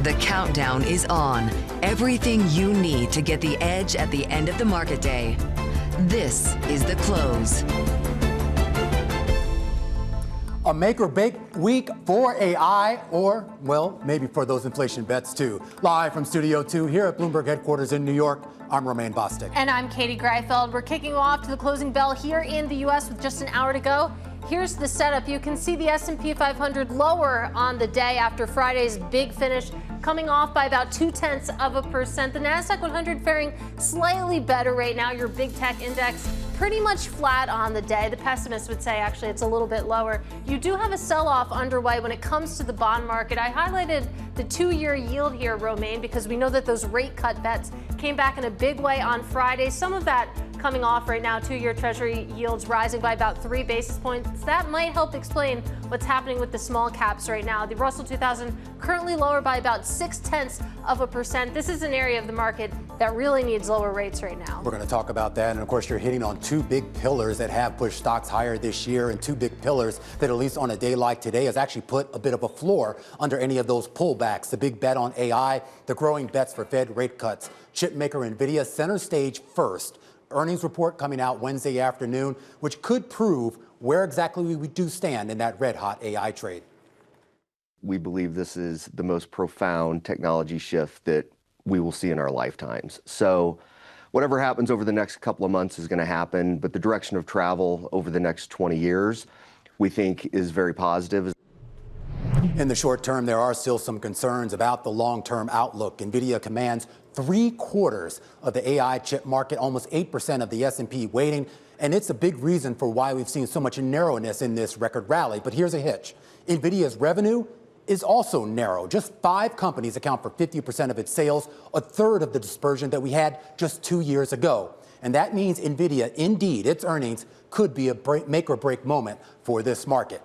The countdown is on. Everything you need to get the edge at the end of the market day. This is The Close. A make or break week for AI, or, well, maybe for those inflation bets too. Live from Studio 2 here at Bloomberg headquarters in New York, I'm Romaine Bostick. And I'm Katie Greifeld. We're kicking off to the closing bell here in the U.S. with just an hour to go. Here's the setup. You can see the S&P 500 lower on the day after Friday's big finish, coming off by about 0.2%. The Nasdaq 100 faring slightly better right now. Your big tech index pretty much flat on the day. The pessimists would say actually it's a little bit lower. You do have a sell-off underway when it comes to the bond market. I highlighted the 2-year yield here, Romaine, because we know that those rate cut bets came back in a big way on Friday. Some of that coming off right now, 2-year Treasury yields rising by about 3 basis points. That might help explain what's happening with the small caps right now. The Russell 2000 currently lower by about 0.6%. This is an area of the market that really needs lower rates right now. We're going to talk about that. And of course, you're hitting on two big pillars that have pushed stocks higher this year, and two big pillars that, at least on a day like today, has actually put a bit of a floor under any of those pullbacks. The big bet on AI, the growing bets for Fed rate cuts. Chip maker Nvidia center stage first. Earnings report coming out Wednesday afternoon, which could prove where exactly we do stand in that red-hot AI trade. We believe this is the most profound technology shift that we will see in our lifetimes. So whatever happens over the next couple of months is going to happen, but the direction of travel over the next 20 years, we think, is very positive. In the short term, there are still some concerns about the long-term outlook. Nvidia commands 3/4 of the AI chip market, almost 8% of the S&P weighting, and it's a big reason for why we've seen so much narrowness in this record rally. But here's a hitch. Nvidia's revenue is also narrow. Just 5 companies account for 50% of its sales, a third of the dispersion that we had just 2 years ago. And that means Nvidia, indeed, its earnings could be a make or break moment for this market.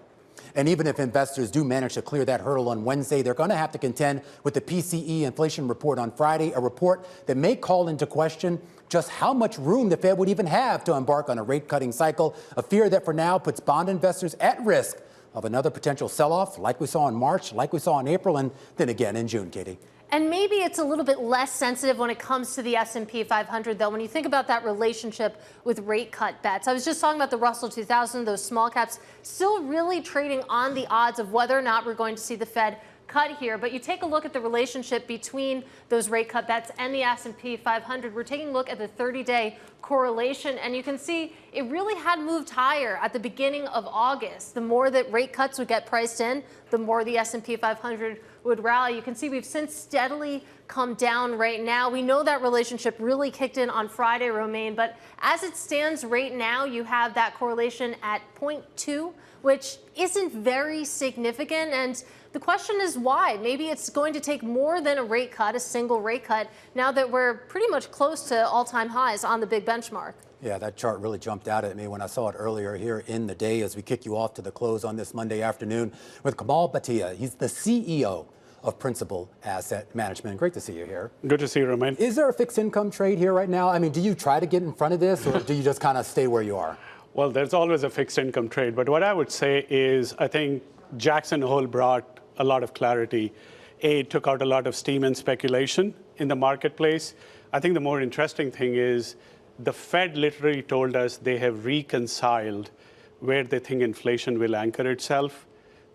And even if investors do manage to clear that hurdle on Wednesday, they're going to have to contend with the PCE inflation report on Friday, a report that may call into question just how much room the Fed would even have to embark on a rate-cutting cycle, a fear that for now puts bond investors at risk of another potential sell-off like we saw in March, like we saw in April, and then again in June, Katie. And maybe it's a little bit less sensitive when it comes to the S&P 500, though, when you think about that relationship with rate cut bets. I was just talking about the Russell 2000, those small caps, still really trading on the odds of whether or not we're going to see the Fed cut here. But you take a look at the relationship between those rate cut bets and the S&P 500. We're taking a look at the 30-day correlation, and you can see it really had moved higher at the beginning of August. The more that rate cuts would get priced in, the more the S&P 500 would rally. You can see we've since steadily come down right now. We know that relationship really kicked in on Friday, Romaine, but as it stands right now, you have that correlation at 0.2, which isn't very significant. And the question is why? Maybe it's going to take more than a rate cut, a single rate cut, now that we're pretty much close to all-time highs on the big benchmark. Yeah, that chart really jumped out at me when I saw it earlier here in the day as we kick you off to the close on this Monday afternoon with Kamal Bhatia. He's the CEO of Principal Asset Management. Great to see you here. Good to see you, Romaine. Is there a fixed income trade here right now? I mean, do you try to get in front of this, or do you just kind of stay where you are? Well, there's always a fixed income trade. But what I would say is I think Jackson Hole brought a lot of clarity. It took out a lot of steam and speculation in the marketplace. I think the more interesting thing is the Fed literally told us they have reconciled where they think inflation will anchor itself.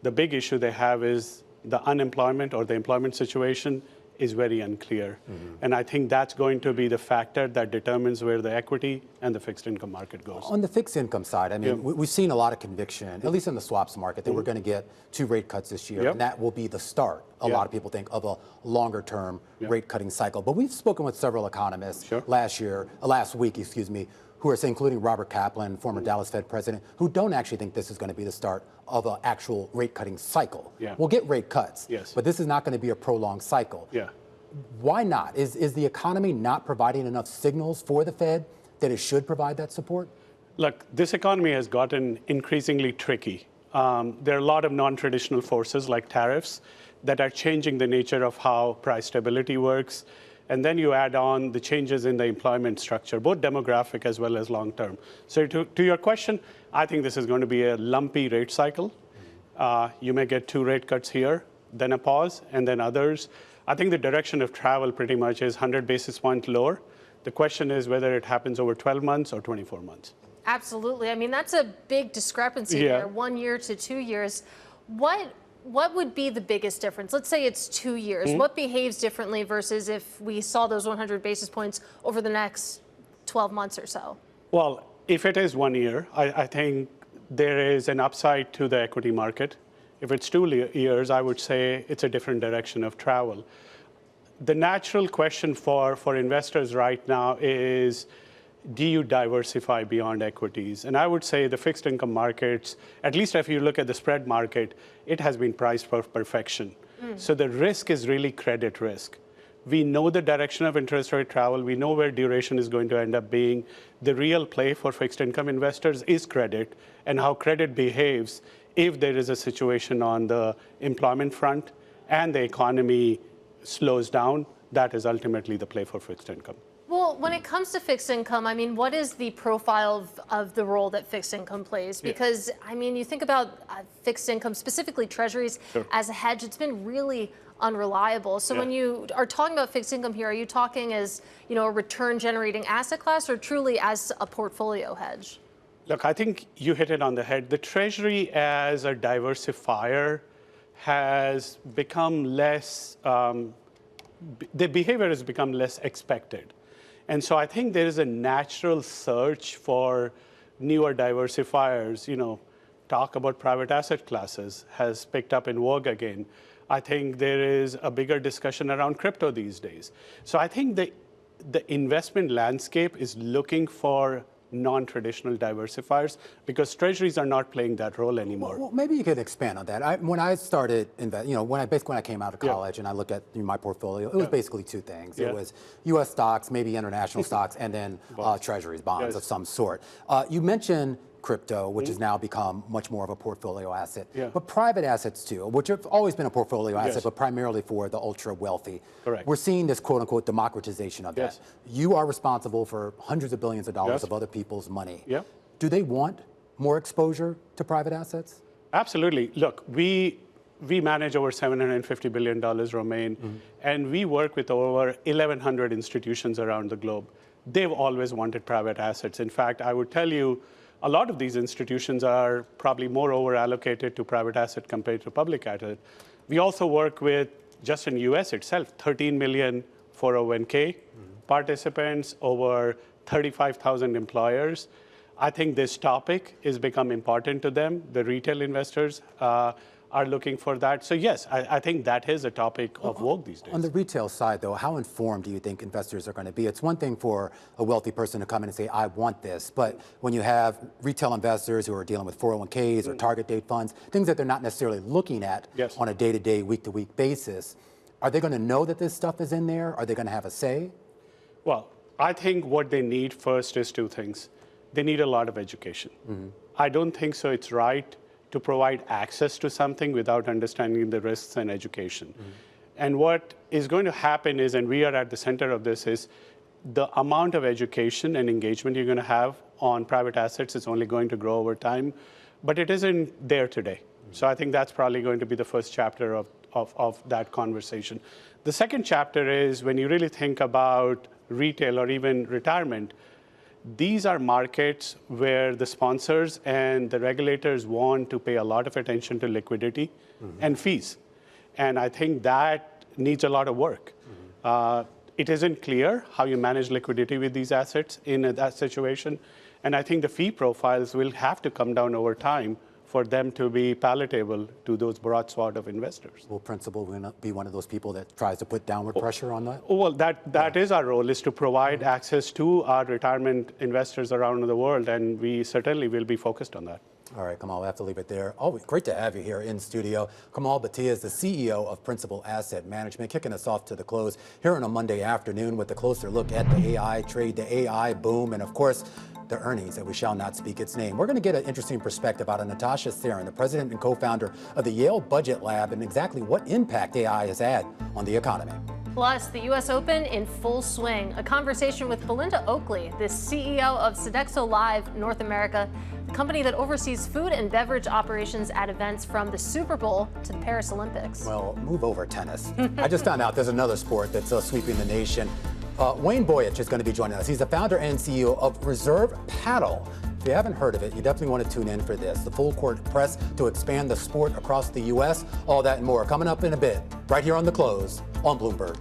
The big issue they have is the unemployment or the employment situation is very unclear. And I think that's going to be the factor that determines where the equity and the fixed income market goes. On the fixed income side, I mean, we've seen a lot of conviction, at least in the swaps market, that we're going to get 2 rate cuts this year, and that will be the start, a lot of people think, of a longer-term rate-cutting cycle. But we've spoken with several economists last week, who are saying, including Robert Kaplan, former Dallas Fed president, who don't actually think this is going to be the start of an actual rate-cutting cycle. We'll get rate cuts, but this is not going to be a prolonged cycle. Why not? Is the economy not providing enough signals for the Fed that it should provide that support? Look, this economy has gotten increasingly tricky. There are a lot of non-traditional forces like tariffs that are changing the nature of how price stability works. And then you add on the changes in the employment structure, both demographic as well as long-term. So to your question, I think this is going to be a lumpy rate cycle. You may get 2 rate cuts here. then a pause, and then others. I think the direction of travel pretty much is 100 basis points lower. The question is whether it happens over 12 months or 24 months. Absolutely. I mean, that's a big discrepancy there, 1 year to 2 years. What would be the biggest difference? Let's say it's 2 years. What behaves differently versus if we saw those 100 basis points over the next 12 months or so? Well, if it is 1 year, I think there is an upside to the equity market. If it's 2 years, I would say it's a different direction of travel. The natural question for investors right now is, do you diversify beyond equities? And I would say the fixed income markets, at least if you look at the spread market, it has been priced for perfection. So the risk is really credit risk. We know the direction of interest rate travel. We know where duration is going to end up being. The real play for fixed income investors is credit and how credit behaves if there is a situation on the employment front and the economy slows down. That is ultimately the play for fixed income. Well, when it comes to fixed income, I mean, what is the profile of the role that fixed income plays? Because, I mean, you think about fixed income, specifically treasuries, as a hedge, it's been really unreliable. So when you are talking about fixed income here, are you talking as, a return-generating asset class or truly as a portfolio hedge? Look, I think you hit it on the head. The treasury as a diversifier has become less, the behavior has become less expected. And so I think there is a natural search for newer diversifiers. Talk about private asset classes has picked up in vogue again. I think there is a bigger discussion around crypto these days. So I think the investment landscape is looking for non-traditional diversifiers because treasuries are not playing that role anymore. Well, maybe you could expand on that. When I started, when I came out of college and I looked at my portfolio, it was basically two things. It was U.S. stocks, maybe international stocks, and then treasuries, bonds of some sort. You mentioned crypto, which has now become much more of a portfolio asset, but private assets too, which have always been a portfolio asset, but primarily for the ultra wealthy. Correct. We're seeing this quote unquote democratization of that. You are responsible for hundreds of billions of dollars of other people's money. Do they want more exposure to private assets? Absolutely. Look, we manage over $750 billion, Romain, and we work with over 1,100 institutions around the globe. They've always wanted private assets. In fact, I would tell you, a lot of these institutions are probably more over-allocated to private asset compared to public asset. We also work with, just in US itself, 13 million 401k participants, over 35,000 employers. I think this topic has become important to them. The retail investors are looking for that. So yes, I think that is a topic of vogue these days. On the retail side, though, how informed do you think investors are going to be? It's one thing for a wealthy person to come in and say, I want this. But when you have retail investors who are dealing with 401ks or target date funds, things that they're not necessarily looking at on a day-to-day, week-to-week basis, are they going to know that this stuff is in there? Are they going to have a say? Well, I think what they need first is two things. They need a lot of education. I don't think so it's right to provide access to something without understanding the risks and education. And what is going to happen is, and we are at the center of this, is the amount of education and engagement you're going to have on private assets is only going to grow over time, but it isn't there today. So I think that's probably going to be the first chapter of that conversation. The second chapter is when you really think about retail or even retirement, these are markets where the sponsors and the regulators want to pay a lot of attention to liquidity and fees. And I think that needs a lot of work. It isn't clear how you manage liquidity with these assets in that situation. And I think the fee profiles will have to come down over time for them to be palatable to those broad swath of investors. Will Principal be one of those people that tries to put downward pressure on that? Well, that is our role, is to provide access to our retirement investors around the world, and we certainly will be focused on that. All right, Kamal, we'll have to leave it there. Always great to have you here in studio. Kamal Bhatia is the CEO of Principal Asset Management, kicking us off to the close here on a Monday afternoon with a closer look at the AI trade, the AI boom, and of course, the earnings that we shall not speak its name. We're going to get an interesting perspective out of Natasha, Sarin, the president and co-founder of the Yale Budget Lab, and exactly what impact AI has had on the economy. Plus, the U.S. Open in full swing. A conversation with Belinda Oakley, the CEO of Sodexo Live North America, the company that oversees food and beverage operations at events from the Super Bowl to the Paris Olympics. Well, move over tennis. I just found out there's another sport that's sweeping the nation. Wang Boich is going to be joining us. He's the founder and CEO of Reserve Padel. If you haven't heard of it, you definitely want to tune in for this. The full court press to expand the sport across the U.S. All that and more coming up in a bit, right here on The Close on Bloomberg.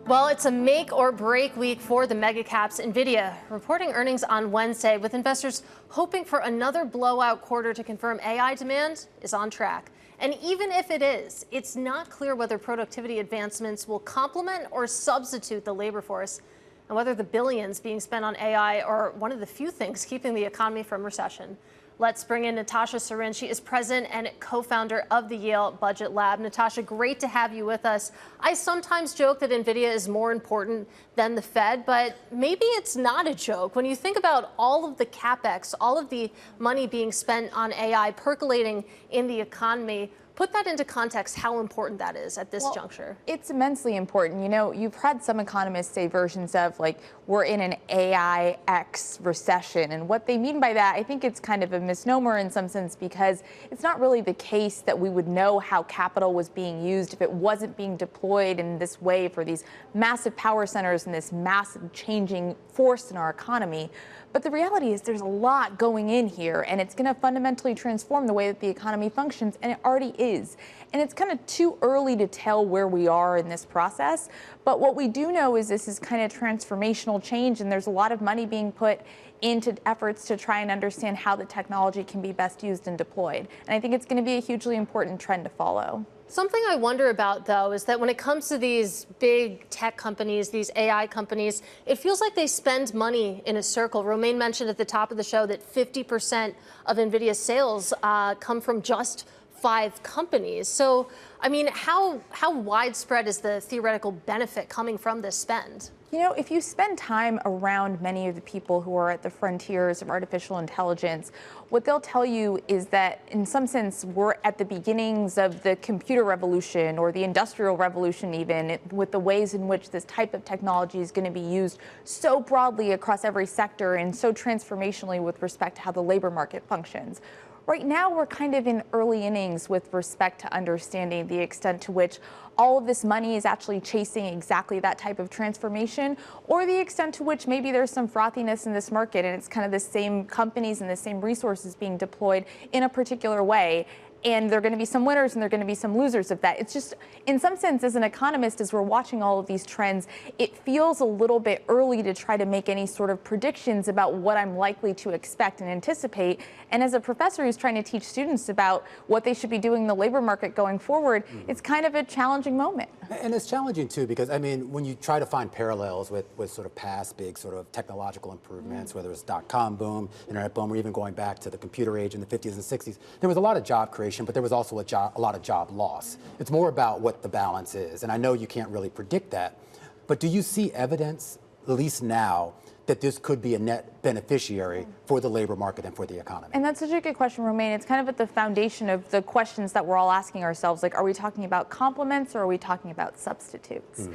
Well, it's a make or break week for the mega caps. Nvidia reporting earnings on Wednesday, with investors hoping for another blowout quarter to confirm AI demand is on track. And even if it is, it's not clear whether productivity advancements will complement or substitute the labor force, and whether the billions being spent on AI are one of the few things keeping the economy from recession. Let's bring in Natasha Sarin. She is president and co-founder of the Yale Budget Lab. Natasha, great to have you with us. I sometimes joke that Nvidia is more important than the Fed, but maybe it's not a joke. When you think about all of the capex, all of the money being spent on AI percolating in the economy, put that into context, how important that is at this juncture. It's immensely important. You know, you've had some economists say versions of, like, we're in an AI-X recession. And what they mean by that, I think it's kind of a misnomer in some sense, because it's not really the case that we would know how capital was being used if it wasn't being deployed in this way for these massive power centers and this massive changing force in our economy. But the reality is there's a lot going in here, and it's going to fundamentally transform the way that the economy functions, and it already is. And it's kind of too early to tell where we are in this process. But what we do know is this is kind of transformational change, and there's a lot of money being put into efforts to try and understand how the technology can be best used and deployed. And I think it's going to be a hugely important trend to follow. Something I wonder about, though, is that when it comes to these big tech companies, these AI companies, it feels like they spend money in a circle. Romain mentioned at the top of the show that 50% of Nvidia's sales come from just 5 companies. So, I mean, how widespread is the theoretical benefit coming from this spend? You know, if you spend time around many of the people who are at the frontiers of artificial intelligence, what they'll tell you is that in some sense we're at the beginnings of the computer revolution, or the industrial revolution even, with the ways in which this type of technology is going to be used so broadly across every sector and so transformationally with respect to how the labor market functions. Right now, we're kind of in early innings with respect to understanding the extent to which all of this money is actually chasing exactly that type of transformation, or the extent to which maybe there's some frothiness in this market and it's kind of the same companies and the same resources being deployed in a particular way. And there are going to be some winners and there are going to be some losers of that. It's just, in some sense, as an economist, as we're watching all of these trends, it feels a little bit early to try to make any sort of predictions about what I'm likely to expect and anticipate. And as a professor who's trying to teach students about what they should be doing in the labor market going forward, it's kind of a challenging moment. And it's challenging, too, because, I mean, when you try to find parallels with sort of past big sort of technological improvements, whether it's dot-com boom, internet boom, or even going back to the computer age in the 50s and 60s, there was a lot of job creation, but there was also a lot of job loss. It's more about what the balance is, and I know you can't really predict that, but do you see evidence, at least now, that this could be a net beneficiary for the labor market and for the economy? And that's such a good question, Romain. It's kind of at the foundation of the questions that we're all asking ourselves, like, are we talking about complements or are we talking about substitutes?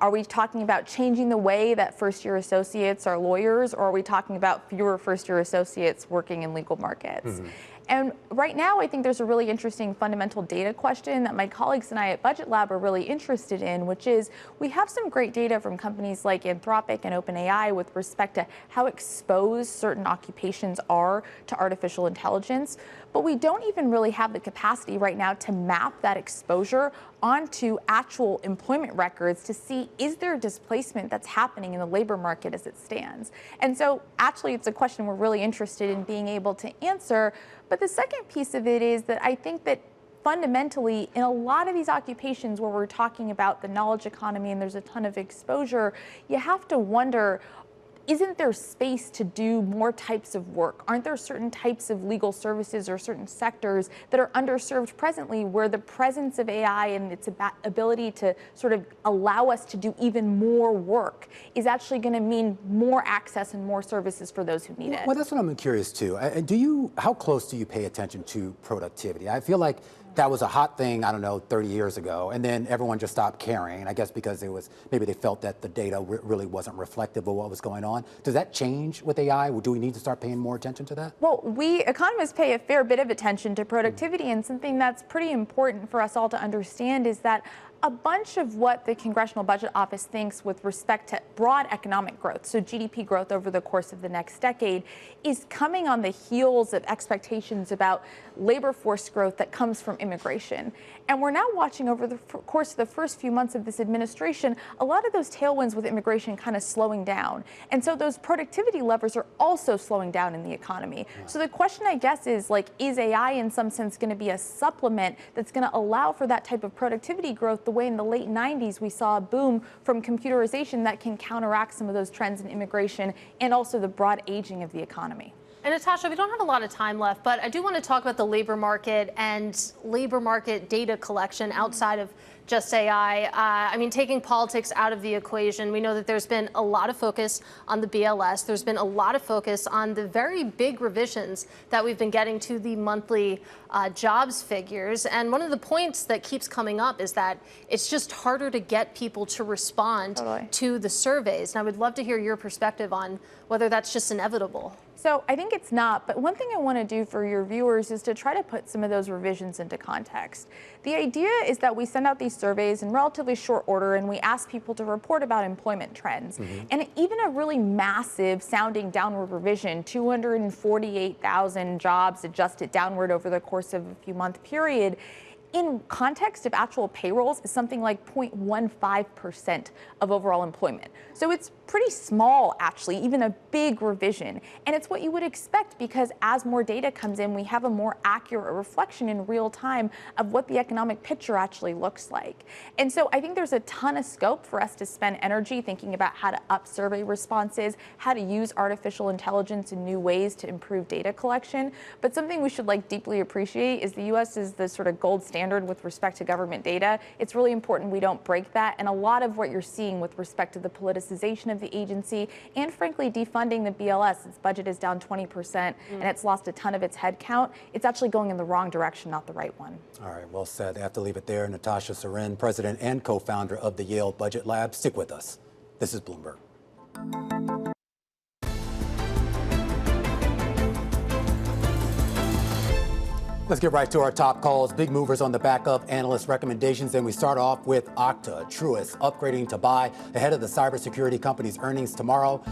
Are we talking about changing the way that first-year associates are lawyers, or are we talking about fewer first-year associates working in legal markets? And right now, I think there's a really interesting fundamental data question that my colleagues and I at Budget Lab are really interested in, which is we have some great data from companies like Anthropic and OpenAI with respect to how exposed certain occupations are to artificial intelligence. But we don't even really have the capacity right now to map that exposure onto actual employment records to see, is there displacement that's happening in the labor market as it stands? And so actually it's a question we're really interested in being able to answer. But the second piece of it is that I think that fundamentally, in a lot of these occupations where we're talking about the knowledge economy and there's a ton of exposure, you have to wonder, isn't there space to do more types of work? Aren't there certain types of legal services or certain sectors that are underserved presently where the presence of AI and its ability to sort of allow us to do even more work is actually going to mean more access and more services for those who need it? Well, that's what I'm curious too. How close do you pay attention to productivity? I feel like that was a hot thing, I don't know, 30 years ago, and then everyone just stopped caring. And I guess because maybe they felt that the data really wasn't reflective of what was going on. Does that change with AI? Do we need to start paying more attention to that? Well, we economists pay a fair bit of attention to productivity, and something that's pretty important for us all to understand is that a bunch of what the Congressional Budget Office thinks with respect to broad economic growth, so GDP growth over the course of the next decade, is coming on the heels of expectations about labor force growth that comes from immigration. And we're now watching over the course of the first few months of this administration, a lot of those tailwinds with immigration kind of slowing down. And so those productivity levers are also slowing down in the economy. So the question, I guess, is is AI in some sense going to be a supplement that's going to allow for that type of productivity growth the way in the late 90s we saw a boom from computerization that can counteract some of those trends in immigration and also the broad aging of the economy? And Natasha, we don't have a lot of time left, but I do want to talk about the labor market and labor market data collection outside of just AI. I mean, taking politics out of the equation, we know that there's been a lot of focus on the BLS. There's been a lot of focus on the very big revisions that we've been getting to the monthly jobs figures. And one of the points that keeps coming up is that it's just harder to get people to respond to the surveys. And I would love to hear your perspective on whether that's just inevitable. So I think it's not, but one thing I want to do for your viewers is to try to put some of those revisions into context. The idea is that we send out these surveys in relatively short order and we ask people to report about employment trends. And even a really massive sounding downward revision, 248,000 jobs adjusted downward over the course of a few month period, in context of actual payrolls, is something like 0.15% of overall employment. So it's pretty small, actually, even a big revision. And it's what you would expect because as more data comes in, we have a more accurate reflection in real time of what the economic picture actually looks like. And so I think there's a ton of scope for us to spend energy thinking about how to up survey responses, how to use artificial intelligence in new ways to improve data collection. But something we should deeply appreciate is the U.S. is the sort of gold standard with respect to government data. It's really important we don't break that. And a lot of what you're seeing with respect to the politicization of the agency and frankly defunding the BLS, its budget is down 20% and it's lost a ton of its headcount. It's actually going in the wrong direction, not the right one. All right, well said. I have to leave it there. Natasha Sarin, president and co-founder of the Yale Budget Lab. Stick with us. This is Bloomberg. Let's get right to our top calls. Big movers on the back of analyst recommendations. And we start off with Okta, Truist, upgrading to buy ahead of the cybersecurity company's earnings tomorrow,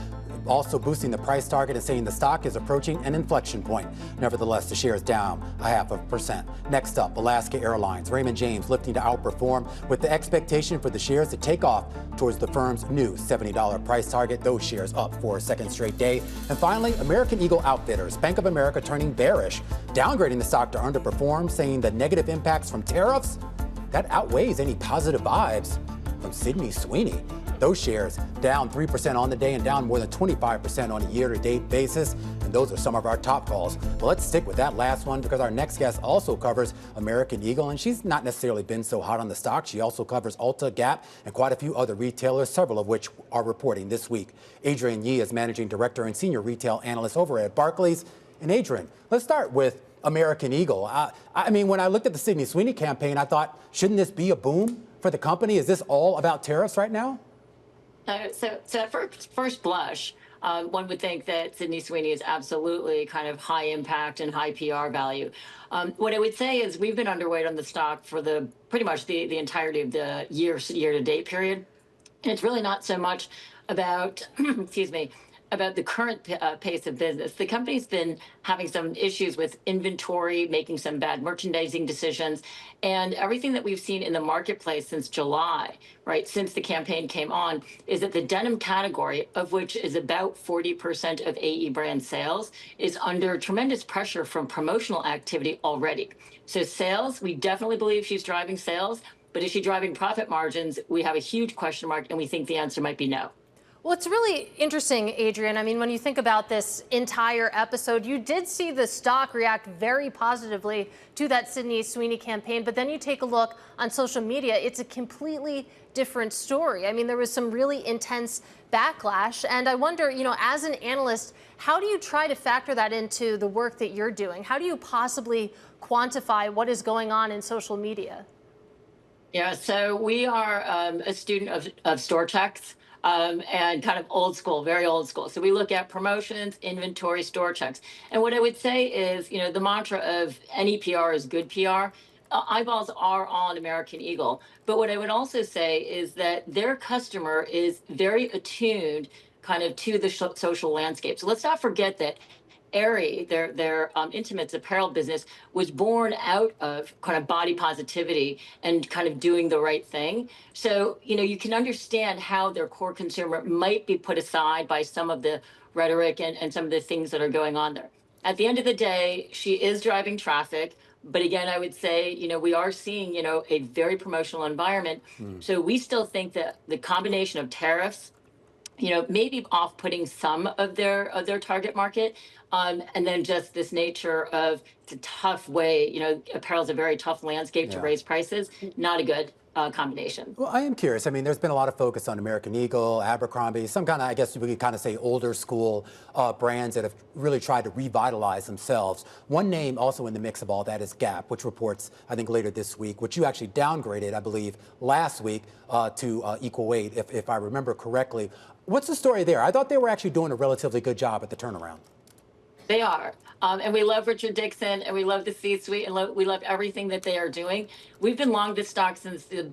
also boosting the price target and saying the stock is approaching an inflection point. Nevertheless, the share is down 0.5%. Next up, Alaska Airlines, Raymond James lifting to outperform with the expectation for the shares to take off towards the firm's new $70 price target. Those shares up for a second straight day. And finally, American Eagle Outfitters, Bank of America turning bearish, downgrading the stock to underperform, saying the negative impacts from tariffs, that outweighs any positive vibes from Sydney Sweeney. Those shares down 3% on the day and down more than 25% on a year-to-date basis. And those are some of our top calls. But let's stick with that last one because our next guest also covers American Eagle, and she's not necessarily been so hot on the stock. She also covers Ulta, Gap, and quite a few other retailers, several of which are reporting this week. Adrienne Yih is managing director and senior retail analyst over at Barclays. And Adrienne, let's start with American Eagle. I mean, when I looked at the Sydney Sweeney campaign, I thought, shouldn't this be a boom for the company? Is this all about tariffs right now? So at first blush, one would think that Sydney Sweeney is absolutely kind of high impact and high PR value. What I would say is we've been underweight on the stock for pretty much the entirety of the year-to-date period. And it's really not so much about, excuse me, about the current pace of business. The company's been having some issues with inventory, making some bad merchandising decisions, and everything that we've seen in the marketplace since July, right, since the campaign came on, is that the denim category, of which is about 40% of AE brand sales, is under tremendous pressure from promotional activity already. So sales, we definitely believe she's driving sales, but is she driving profit margins? We have a huge question mark, and we think the answer might be no. Well, it's really interesting, Adrienne. I mean, when you think about this entire episode, you did see the stock react very positively to that Sydney Sweeney campaign. But then you take a look on social media, it's a completely different story. I mean, there was some really intense backlash. And I wonder, you know, as an analyst, how do you try to factor that into the work that you're doing? How do you possibly quantify what is going on in social media? Yeah, so we are a student of store checks. And kind of old school, very old school. So we look at promotions, inventory, store checks. And what I would say is, you know, the mantra of any PR is good PR. Eyeballs are on American Eagle. But what I would also say is that their customer is very attuned kind of to the social landscape. So let's not forget that Aerie, their intimates apparel business, was born out of kind of body positivity and kind of doing the right thing. So, you know, you can understand how their core consumer might be put aside by some of the rhetoric and some of the things that are going on there. At the end of the day, she is driving traffic. But again, I would say, you know, we are seeing, you know, a very promotional environment. So we still think that the combination of tariffs, you know, maybe off-putting some of their target market, and then just this nature of it's a tough way, you know, apparel is a very tough landscape to raise prices, not a good combination. Well, I am curious. I mean, there's been a lot of focus on American Eagle, Abercrombie, some kind of, I guess we could kind of say older school brands that have really tried to revitalize themselves. One name also in the mix of all that is Gap, which reports, I think, later this week, which you actually downgraded, I believe, last week to equal weight, if I remember correctly. What's the story there? I thought they were actually doing a relatively good job at the turnaround. They are. And we love Richard Dixon, and we love the C-suite, and we love everything that they are doing. We've been long this stock since the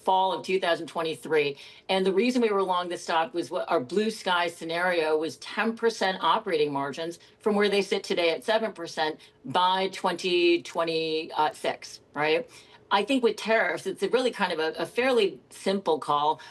fall of 2023. And the reason we were long this stock was what our blue sky scenario was 10% operating margins from where they sit today at 7% by 2026, right? I think with tariffs, it's really kind of a fairly simple call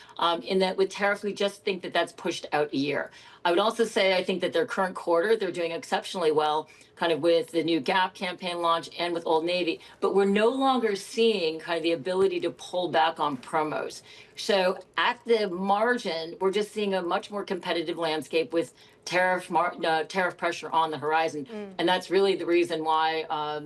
in that with tariffs, we just think that that's pushed out a year. I would also say I think that their current quarter, they're doing exceptionally well, kind of with the new Gap campaign launch and with Old Navy. But we're no longer seeing kind of the ability to pull back on promos. So at the margin, we're just seeing a much more competitive landscape with tariff pressure on the horizon. And that's really the reason why,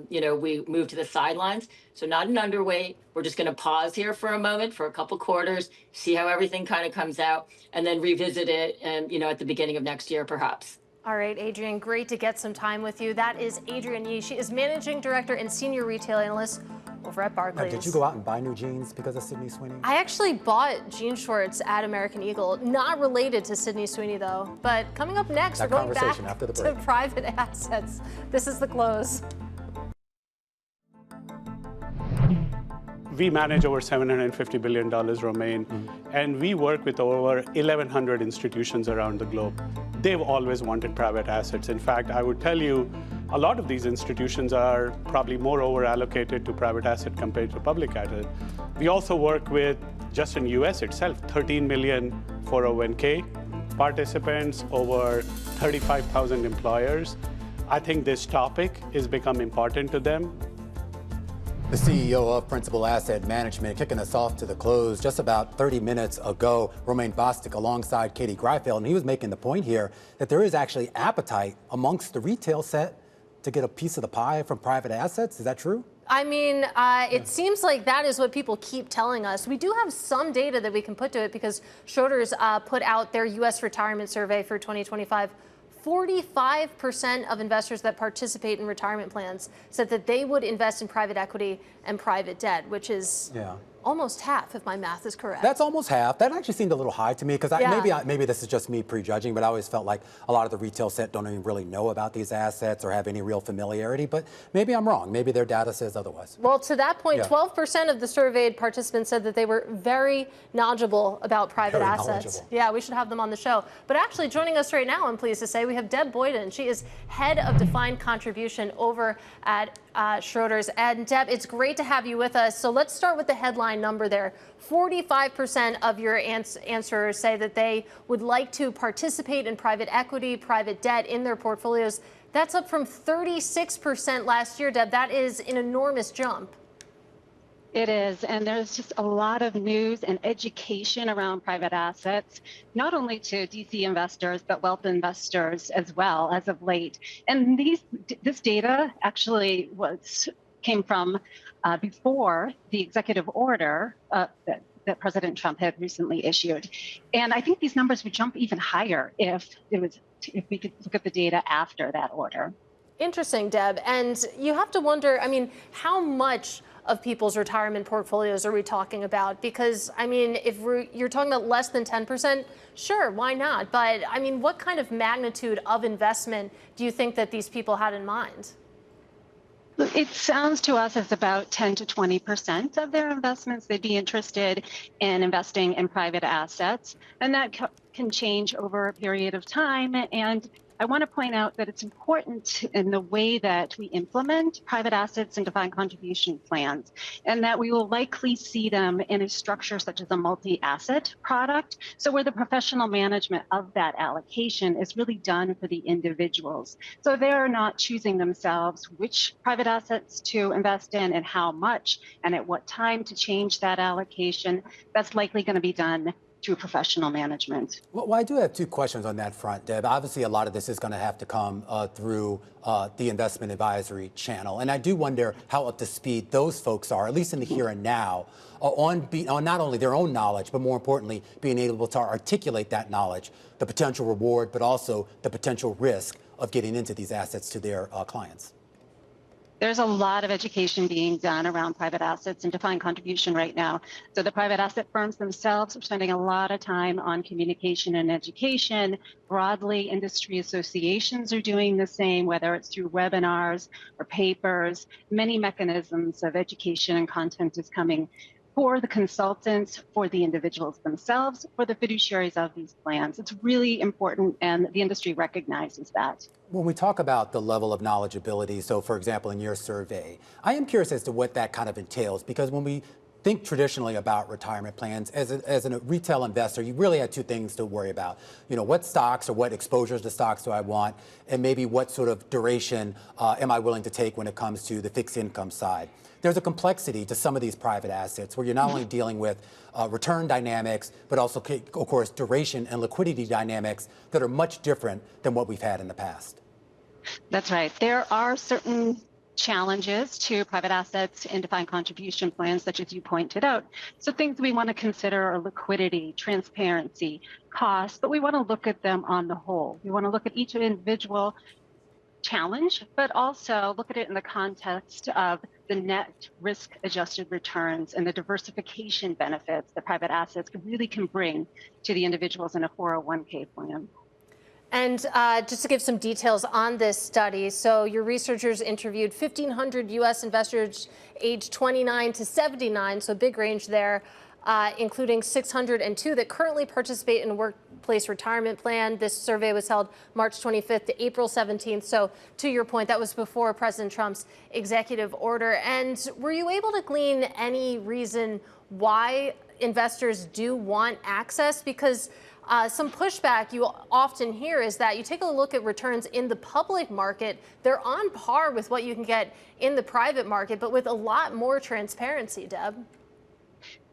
we moved to the sidelines. So not an underweight. We're just going to pause here for a moment, for a couple quarters, see how everything kind of comes out, and then revisit it and, at the beginning of next year, perhaps. All right, Adrienne, great to get some time with you. That is Adrienne Yih. She is Managing Director and Senior Retail Analyst over at Barclays. Now, did you go out and buy new jeans because of Sydney Sweeney? I actually bought jean shorts at American Eagle, not related to Sydney Sweeney, though. But coming up next, we're going back to private assets. This is The Close. We manage over $750 billion, Romain, and we work with over 1,100 institutions around the globe. They've always wanted private assets. In fact, I would tell you, a lot of these institutions are probably more over-allocated to private asset compared to public asset. We also work with, just in US itself, 13 million 401k participants, over 35,000 employers. I think this topic is become important to them. The CEO of Principal Asset Management kicking us off to The Close just about 30 minutes ago, Romain Bostick alongside Katie Greifeld, and he was making the point here that there is actually appetite amongst the retail set to get a piece of the pie from private assets. Is that true? I mean, it seems like that is what people keep telling us. We do have some data that we can put to it because Schroders put out their U.S. retirement survey for 2025. 45% of investors that participate in retirement plans said that they would invest in private equity and private debt, which is almost half, if my math is correct. That's almost half. That actually seemed a little high to me because maybe this is just me prejudging, but I always felt like a lot of the retail set don't even really know about these assets or have any real familiarity. But maybe I'm wrong. Maybe their data says otherwise. Well, to that point, 12% of the surveyed participants said that they were very knowledgeable about private assets. Yeah, we should have them on the show. But actually, joining us right now, I'm pleased to say, we have Deb Boyden. She is head of defined contribution over at Schroders. And Deb, it's great to have you with us. So let's start with the headline number there. 45% of your answerers say that they would like to participate in private equity, private debt in their portfolios. That's up from 36% last year, Deb. That is an enormous jump. It is, and there's just a lot of news and education around private assets, not only to DC investors, but wealth investors as well as of late. And this data actually came from before the executive order that President Trump had recently issued. And I think these numbers would jump even higher if we could look at the data after that order. Interesting, Deb. And you have to wonder, I mean, how much of people's retirement portfolios are we talking about? Because, I mean, if you're talking about less than 10%, sure, why not? But, I mean, what kind of magnitude of investment do you think that these people had in mind? It sounds to us as about 10 to 20% of their investments they'd be interested in investing in private assets. And that can change over a period of time. And I want to point out that it's important in the way that we implement private assets and defined contribution plans, and that we will likely see them in a structure such as a multi-asset product. So where the professional management of that allocation is really done for the individuals. So they're not choosing themselves which private assets to invest in and how much and at what time to change that allocation. That's likely going to be done through professional management. Well, I do have two questions on that front, Deb. Obviously, a lot of this is going to have to come through the investment advisory channel. And I do wonder how up to speed those folks are, at least in the here and now, on not only their own knowledge, but more importantly, being able to articulate that knowledge, the potential reward, but also the potential risk of getting into these assets to their clients. There's a lot of education being done around private assets and defined contribution right now. So the private asset firms themselves are spending a lot of time on communication and education. Broadly, industry associations are doing the same, whether it's through webinars or papers. Many mechanisms of education and content is coming for the consultants, for the individuals themselves, for the fiduciaries of these plans. It's really important, and the industry recognizes that. When we talk about the level of knowledgeability, so for example, in your survey, I am curious as to what that kind of entails, because when we think traditionally about retirement plans, as a retail investor, you really have two things to worry about. You know, what stocks or what exposures to stocks do I want, and maybe what sort of duration am I willing to take when it comes to the fixed income side. There's a complexity to some of these private assets where you're not only dealing with return dynamics, but also, of course, duration and liquidity dynamics that are much different than what we've had in the past. That's right. There are certain challenges to private assets and defined contribution plans, such as you pointed out. So things we want to consider are liquidity, transparency, cost, but we want to look at them on the whole. We want to look at each individual challenge, but also look at it in the context of the net risk-adjusted returns and the diversification benefits that private assets really can bring to the individuals in a 401k plan. And just to give some details on this study, so your researchers interviewed 1,500 U.S. investors aged 29 to 79, so big range there, including 602 that currently participate in a workplace retirement plan. This survey was held March 25th to April 17th. So to your point, that was before President Trump's executive order. And were you able to glean any reason why investors do want access? Because some pushback you often hear is that you take a look at returns in the public market, they're on par with what you can get in the private market, but with a lot more transparency, Deb.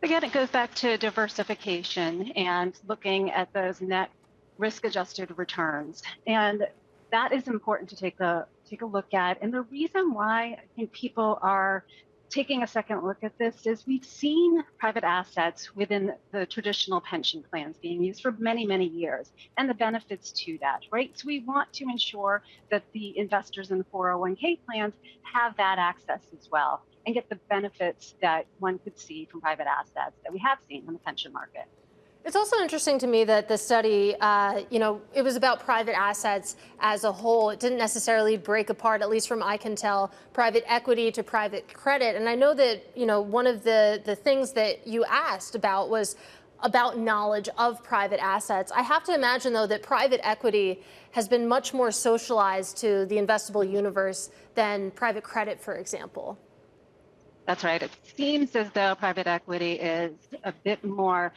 Again, it goes back to diversification and looking at those net risk-adjusted returns. And that is important to take a look at. And the reason why I think people are taking a second look at this is we've seen private assets within the traditional pension plans being used for many, many years, and the benefits to that, right? So we want to ensure that the investors in the 401k plans have that access as well and get the benefits that one could see from private assets that we have seen in the pension market. It's also interesting to me that the study, it was about private assets as a whole. It didn't necessarily break apart, at least from I can tell, private equity to private credit. And I know that, one of the things that you asked about was about knowledge of private assets. I have to imagine, though, that private equity has been much more socialized to the investable universe than private credit, for example. That's right. It seems as though private equity is a bit more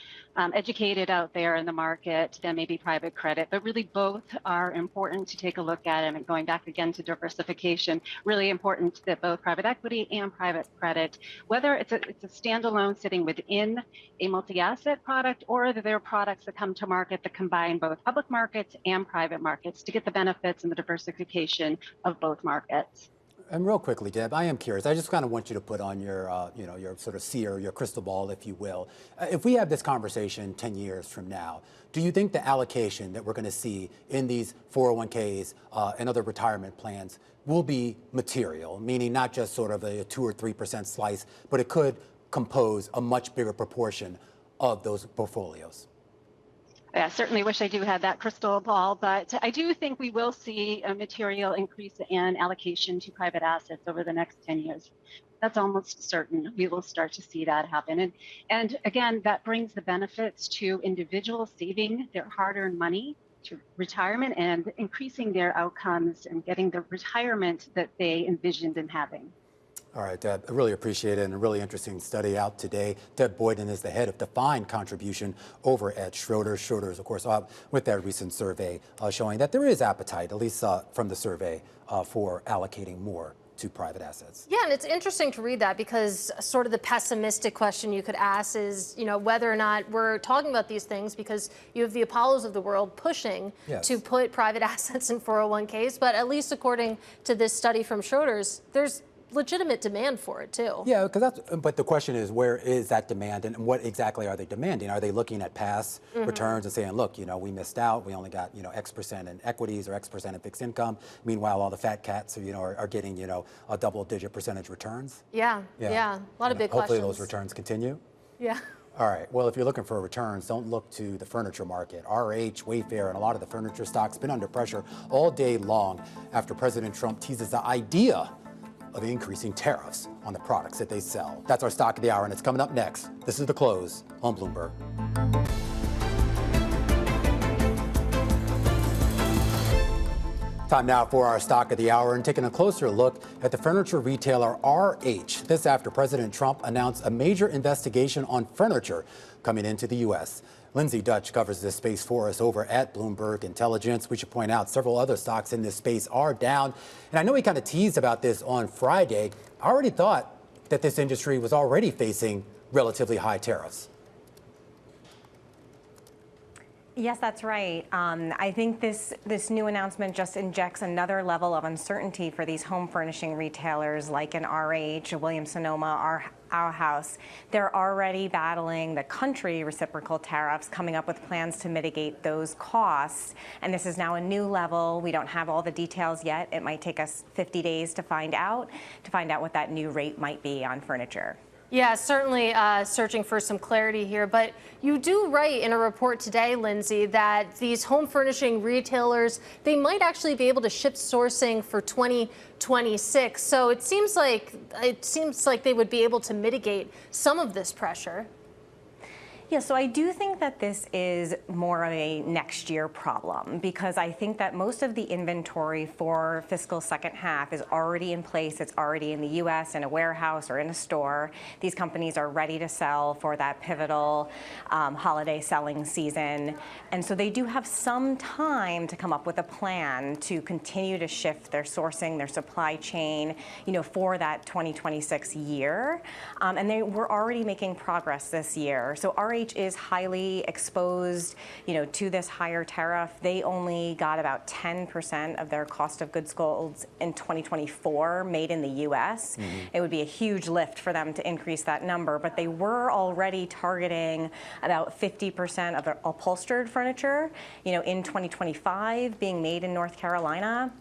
educated out there in the market than maybe private credit, but really both are important to take a look at. And going back again to diversification, really important that both private equity and private credit, whether it's a standalone sitting within a multi-asset product, or that there are products that come to market that combine both public markets and private markets to get the benefits and the diversification of both markets. And real quickly, Deb, I am curious. I just kind of want you to put on your, your sort of seer, your crystal ball, if you will. If we have this conversation 10 years from now, do you think the allocation that we're going to see in these 401ks and other retirement plans will be material, meaning not just sort of a 2 or 3% slice, but it could compose a much bigger proportion of those portfolios? I certainly wish I do have that crystal ball, but I do think we will see a material increase in allocation to private assets over the next 10 years. That's almost certain. We will start to see that happen. And again, that brings the benefits to individuals saving their hard-earned money to retirement and increasing their outcomes and getting the retirement that they envisioned in having. All right, Deb, I really appreciate it, and a really interesting study out today. Deb Boyden is the head of defined contribution over at Schroders. Schroders, of course, with that recent survey showing that there is appetite, at least from the survey, for allocating more to private assets. Yeah, and it's interesting to read that because sort of the pessimistic question you could ask is, whether or not we're talking about these things because you have the Apollos of the world pushing to put private assets in 401ks, but at least according to this study from Schroders, there's legitimate demand for it too. Yeah, but the question is, where is that demand, and what exactly are they demanding? Are they looking at past returns and saying, look, we missed out, we only got X% in equities or X% in fixed income. Meanwhile, all the fat cats are getting a double-digit percentage returns. Yeah. A lot of big hopefully questions. those returns continue. Yeah. All right, well, if you're looking for returns, don't look to the furniture market. RH, Wayfair, and a lot of the furniture stocks been under pressure all day long after President Trump teases the idea of increasing tariffs on the products that they sell. That's our stock of the hour, and it's coming up next. This is The Close on Bloomberg. Time now for our stock of the hour, and taking a closer look at the furniture retailer RH. This after President Trump announced a major investigation on furniture coming into the U.S. Lindsay Dutch covers this space for us over at Bloomberg Intelligence. We should point out several other stocks in this space are down. And I know we kind of teased about this on Friday. I already thought that this industry was already facing relatively high tariffs. Yes, that's right. I think this new announcement just injects another level of uncertainty for these home furnishing retailers like an RH, a Williams-Sonoma, our house. They're already battling the country reciprocal tariffs, coming up with plans to mitigate those costs. And this is now a new level. We don't have all the details yet. It might take us 50 days to find out what that new rate might be on furniture. Yeah, certainly searching for some clarity here. But you do write in a report today, Lindsay, that these home furnishing retailers, they might actually be able to shift sourcing for 2026. So it seems like they would be able to mitigate some of this pressure. Yeah, so I do think that this is more of a next year problem because I think that most of the inventory for fiscal second half is already in place. It's already in the U.S. in a warehouse or in a store. These companies are ready to sell for that pivotal holiday selling season. And so they do have some time to come up with a plan to continue to shift their sourcing, their supply chain, for that 2026 year. And they were already making progress this year. So RH is highly exposed, to this higher tariff. They only got about 10% of their cost of goods sold in 2024 made in the U.S. It would be a huge lift for them to increase that number, but they were already targeting about 50% of their upholstered furniture, in 2025 being made in North Carolina.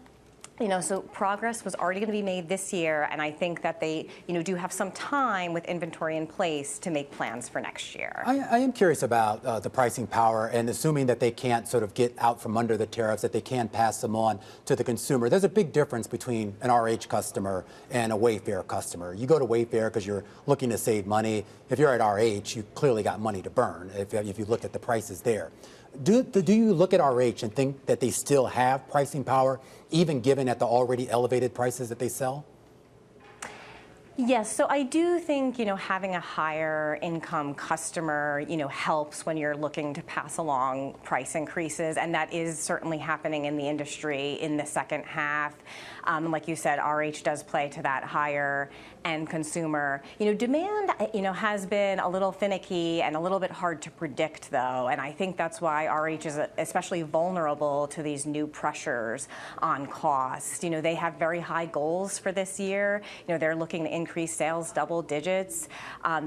So progress was already going to be made this year, and I think that they, do have some time with inventory in place to make plans for next year. I am curious about the pricing power, and assuming that they can't sort of get out from under the tariffs, that they can pass them on to the consumer. There's a big difference between an RH customer and a Wayfair customer. You go to Wayfair because you're looking to save money. If you're at RH, you clearly got money to burn if you look at the prices there. Do you look at RH and think that they still have pricing power, even given at the already elevated prices that they sell? Yes, so I do think, having a higher income customer, helps when you're looking to pass along price increases, and that is certainly happening in the industry in the second half. Like you said, RH does play to that higher end consumer. Demand, has been a little finicky and a little bit hard to predict, though, and I think that's why RH is especially vulnerable to these new pressures on cost. They have very high goals for this year. They're looking to increase sales double digits.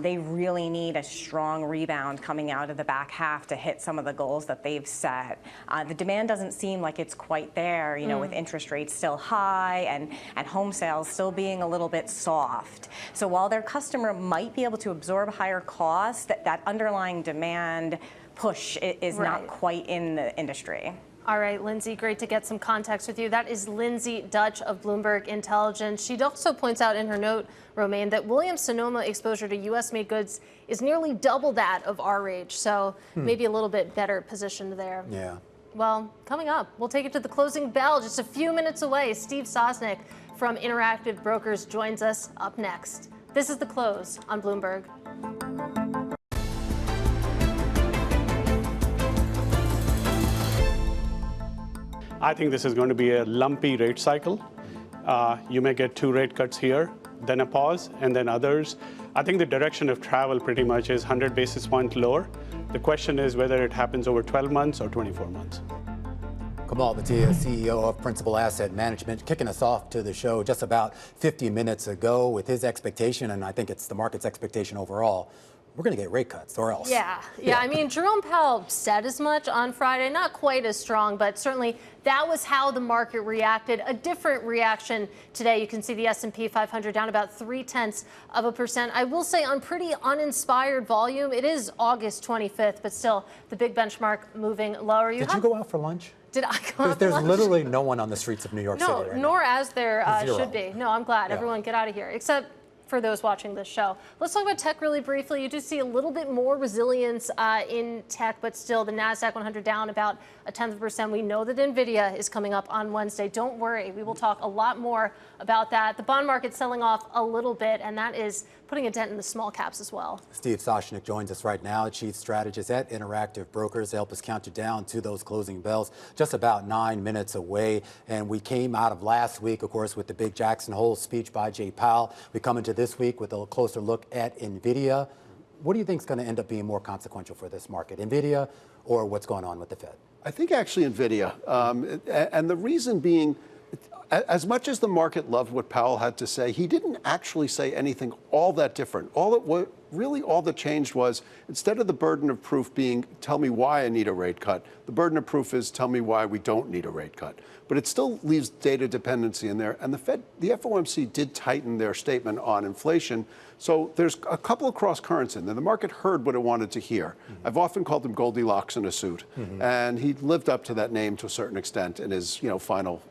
They really need a strong rebound coming out of the back half to hit some of the goals that they've set. The demand doesn't seem like it's quite there, with interest rates still high and home sales still being a little bit soft. So while their customer might be able to absorb higher costs, that underlying demand push is not quite in the industry. All right, Lindsay, great to get some context with you. That is Lindsay Dutch of Bloomberg Intelligence. She also points out in her note, Romaine, that Williams-Sonoma exposure to U.S.-made goods is nearly double that of RH, so maybe a little bit better positioned there. Yeah. Well, coming up, we'll take it to the closing bell just a few minutes away. Steve Sonick from Interactive Brokers joins us up next. This is The Close on Bloomberg. I think this is going to be a lumpy rate cycle. You may get 2 rate cuts here, then a pause, and then others. I think the direction of travel pretty much is 100 basis points lower. The question is whether it happens over 12 months or 24 months. Kamal, Bhatia, CEO of Principal Asset Management, kicking us off to the show just about 50 minutes ago with his expectation, and I think it's the market's expectation overall, we're going to get rate cuts or else. Yeah. I mean, Jerome Powell said as much on Friday, not quite as strong, but certainly that was how the market reacted. A different reaction today. You can see the S&P 500 down about 0.3%. I will say on pretty uninspired volume. It is August 25th, but still the big benchmark moving lower. Did you go out for lunch? Did I go out There's for lunch? literally no one on the streets of New York City right nor now. as there should be. No, I'm glad. Everyone get out of here, except for those watching this show. Let's talk about tech really briefly. You do see a little bit more resilience in tech, but still the NASDAQ 100 down about 0.1%. We know that Nvidia is coming up on Wednesday. Don't worry, we will talk a lot more about that. The bond market selling off a little bit, and that is putting a dent in the small caps as well. Steve Sonick joins us right now, Chief Strategist at Interactive Brokers, to help us count you down to those closing bells, just about 9 minutes away. And we came out of last week, of course, with the big Jackson Hole speech by Jay Powell. We come into this week with a closer look at Nvidia. What do you think is going to end up being more consequential for this market, Nvidia or what's going on with the Fed? I think actually Nvidia, and the reason being, as much as the market loved what Powell had to say, he didn't actually say anything all that different. All that changed was, instead of the burden of proof being, tell me why I need a rate cut, the burden of proof is, tell me why we don't need a rate cut. But it still leaves data dependency in there. And the FOMC did tighten their statement on inflation. So there's a couple of cross currents in there. The market heard what it wanted to hear. I've often called him Goldilocks in a suit, and he lived up to that name to a certain extent in his final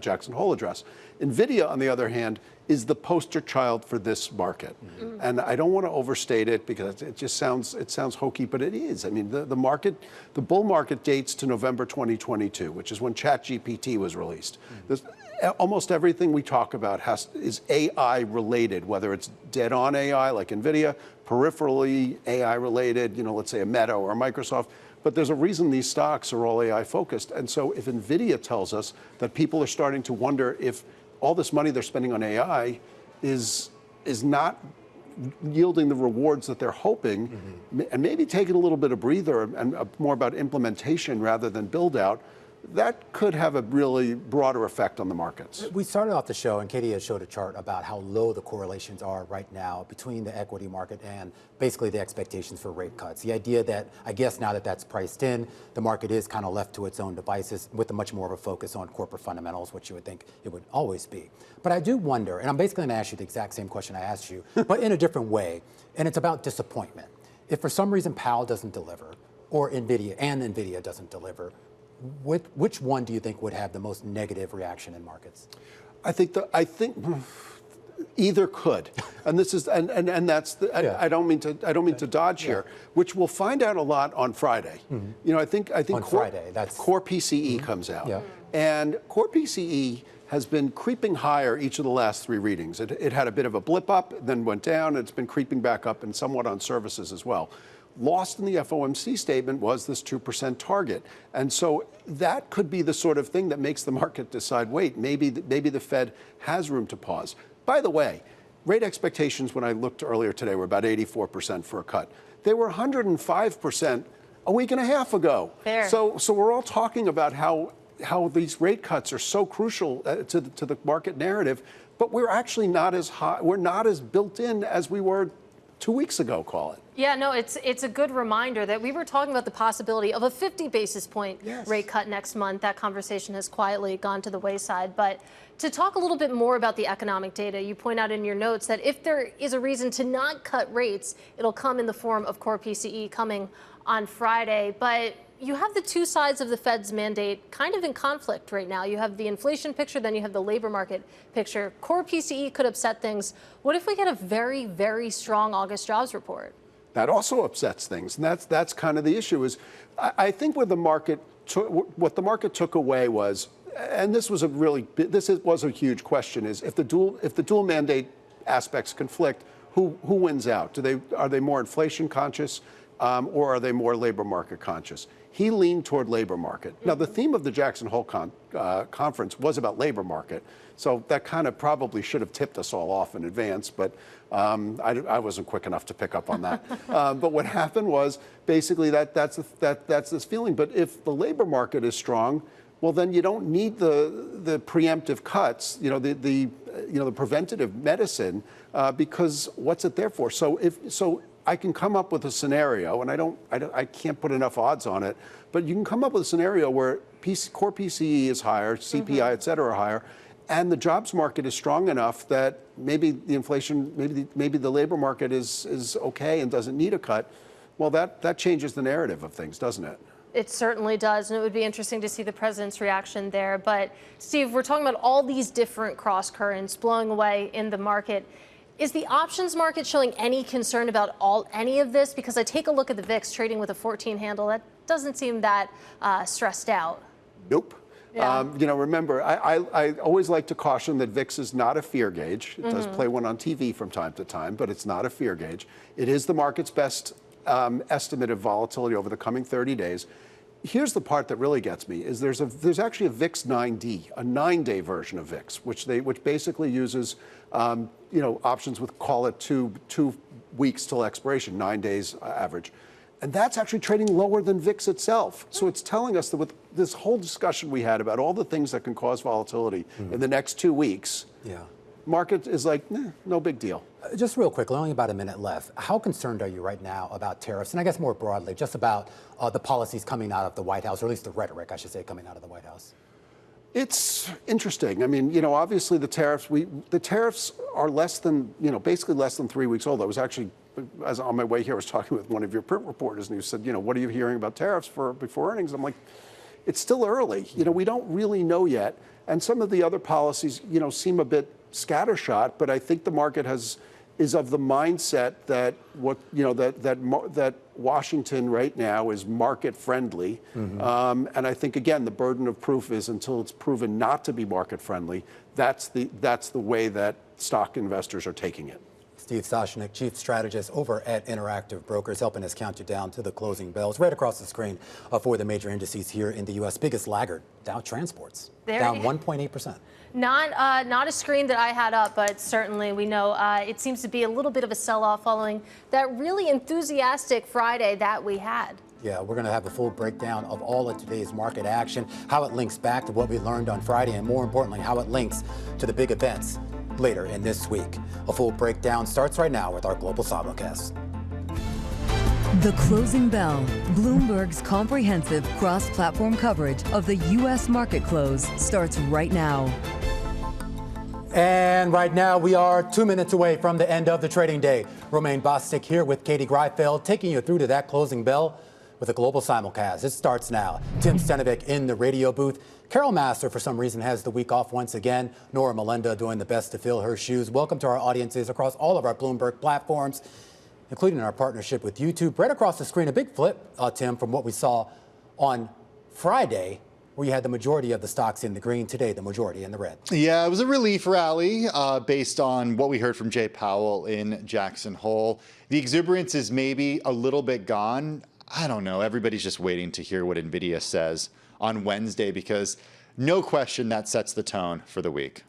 Jackson Hole address. Nvidia, on the other hand, is the poster child for this market, and I don't want to overstate it because it just sounds hokey, but it is. I mean, the bull market dates to November 2022, which is when ChatGPT was released. Almost everything we talk about is AI related, whether it's dead-on AI like Nvidia, peripherally AI related, let's say a Meta or a Microsoft. But there's a reason these stocks are all AI focused. And so if Nvidia tells us that people are starting to wonder if all this money they're spending on AI is not yielding the rewards that they're hoping, and maybe taking a little bit of breather and more about implementation rather than build out, that could have a really broader effect on the markets. We started off the show, and Katie has showed a chart about how low the correlations are right now between the equity market and basically the expectations for rate cuts. The idea that, I guess now that that's priced in, the market is kind of left to its own devices with a much more of a focus on corporate fundamentals, which you would think it would always be. But I do wonder, and I'm basically going to ask you the exact same question I asked you, but in a different way, and it's about disappointment. If for some reason Powell doesn't deliver, or Nvidia doesn't deliver, which one do you think would have the most negative reaction in markets? I think either could, and this is and that's I don't mean to dodge here, which we'll find out a lot on Friday. I think on Friday, that's core PCE comes out, and core PCE has been creeping higher each of the last 3 readings. It had a bit of a blip up, then went down, and it's been creeping back up and somewhat on services as well. Lost in the FOMC statement was this 2% target. And so that could be the sort of thing that makes the market decide, wait, maybe the Fed has room to pause. By the way, rate expectations when I looked earlier today were about 84% for a cut. They were 105% a week and a half ago. Fair. So we're all talking about how these rate cuts are so crucial to the market narrative, but we're actually not as high, we're not as built in as we were 2 weeks ago, call it. Yeah, no, it's a good reminder that we were talking about the possibility of a 50 basis point rate cut next month. That conversation has quietly gone to the wayside. But to talk a little bit more about the economic data, you point out in your notes that if there is a reason to not cut rates, it'll come in the form of core PCE coming on Friday. But you have the two sides of the Fed's mandate kind of in conflict right now. You have the inflation picture, then you have the labor market picture. Core PCE could upset things. What if we get a very, very strong August jobs report? That also upsets things, and that's kind of the issue. Is I think what the market took away was, and this was a huge question, is if the dual mandate aspects conflict, who wins out? Are they more inflation conscious, or are they more labor market conscious? He leaned toward labor market. Now, the theme of the Jackson Hole conference was about labor market, so that kind of probably should have tipped us all off in advance, but I wasn't quick enough to pick up on that. But what happened was basically that's this feeling. But if the labor market is strong, well, then you don't need the preemptive cuts, the preventative medicine, because what's it there for? So I can come up with a scenario, and I can't put enough odds on it, but you can come up with a scenario where core PCE is higher, CPI, et cetera, are higher, and the jobs market is strong enough that maybe the inflation, maybe the labor market is okay and doesn't need a cut. Well, that changes the narrative of things, doesn't it? It certainly does, and it would be interesting to see the president's reaction there. But Steve, we're talking about all these different cross currents blowing away in the market. Is the options market showing any concern about any of this? Because I take a look at the VIX trading with a 14 handle. That doesn't seem that stressed out. Nope. Yeah. Remember, I always like to caution that VIX is not a fear gauge. It does play one on TV from time to time, but it's not a fear gauge. It is the market's best estimate of volatility over the coming 30 days. Here's the part that really gets me: is there's actually a VIX 9D, a 9-day version of VIX, which basically uses options with, call it two weeks till expiration, 9 days average. And that's actually trading lower than VIX itself. So it's telling us that with this whole discussion we had about all the things that can cause volatility in the next 2 weeks, market is like, no big deal. Just real quickly, only about a minute left. How concerned are you right now about tariffs? And I guess more broadly, just about the policies coming out of the White House, or at least the rhetoric, I should say, coming out of the White House? It's interesting. I mean, obviously the tariffs are basically less than 3 weeks old. I was actually, as on my way here, I was talking with one of your print reporters, and he said, what are you hearing about tariffs before earnings? I'm like, it's still early. We don't really know yet. And some of the other policies, seem a bit scattershot, but I think the market is of the mindset that that Washington right now is market friendly, and I think again the burden of proof is until it's proven not to be market friendly. That's the way that stock investors are taking it. Steve Sonick, Chief Strategist over at Interactive Brokers, helping us count you down to the closing bells. Right across the screen for the major indices here in the U.S. Biggest laggard, Dow Transports, down 1.8%. Not a screen that I had up, but certainly we know it seems to be a little bit of a sell-off following that really enthusiastic Friday that we had. Yeah, we're going to have a full breakdown of all of today's market action, how it links back to what we learned on Friday, and more importantly, how it links to the big events later in this week. A full breakdown starts right now with our global simulcast. The Closing Bell, Bloomberg's comprehensive cross-platform coverage of the U.S. market close, starts right now. And right now, we are 2 minutes away from the end of the trading day. Romaine Bostick here with Katie Greifeld, taking you through to that closing bell with a global simulcast. It starts now. Tim Stenovic in the radio booth. Carol Master, for some reason, has the week off once again. Nora Melinda doing the best to fill her shoes. Welcome to our audiences across all of our Bloomberg platforms, including our partnership with YouTube. Right across the screen, a big flip, Tim, from what we saw on Friday. where you had the majority of the stocks in the green today, the majority in the red. Yeah, it was a relief rally based on what we heard from Jay Powell in Jackson Hole. The exuberance is maybe a little bit gone. I don't know. Everybody's just waiting to hear what Nvidia says on Wednesday, because no question that sets the tone for the week.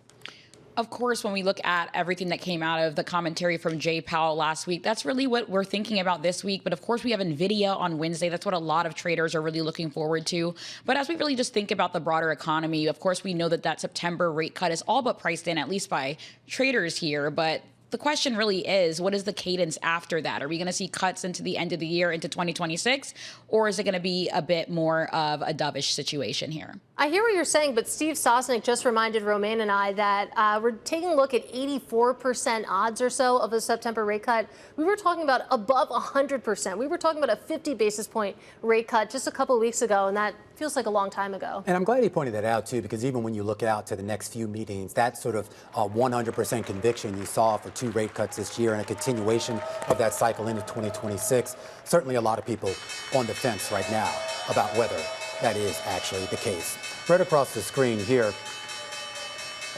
Of course, when we look at everything that came out of the commentary from Jay Powell last week, that's really what we're thinking about this week. But of course, we have Nvidia on Wednesday. That's what a lot of traders are really looking forward to. But as we really just think about the broader economy, of course, we know that that September rate cut is all but priced in, at least by traders here. But the question really is, what is the cadence after that? Are we going to see cuts into the end of the year, into 2026? Or is it going to be a bit more of a dovish situation here? I hear what you're saying, but Steve Sonick just reminded Romaine and I that we're taking a look at 84% odds or so of a September rate cut. We were talking about above 100%. We were talking about a 50 basis point rate cut just a couple of weeks ago, and that feels like a long time ago. And I'm glad he pointed that out, too, because even when you look out to the next few meetings, that sort of 100% conviction you saw for 2 rate cuts this year and a continuation of that cycle into 2026, certainly a lot of people on the fence right now about whether that is actually the case. Right across the screen here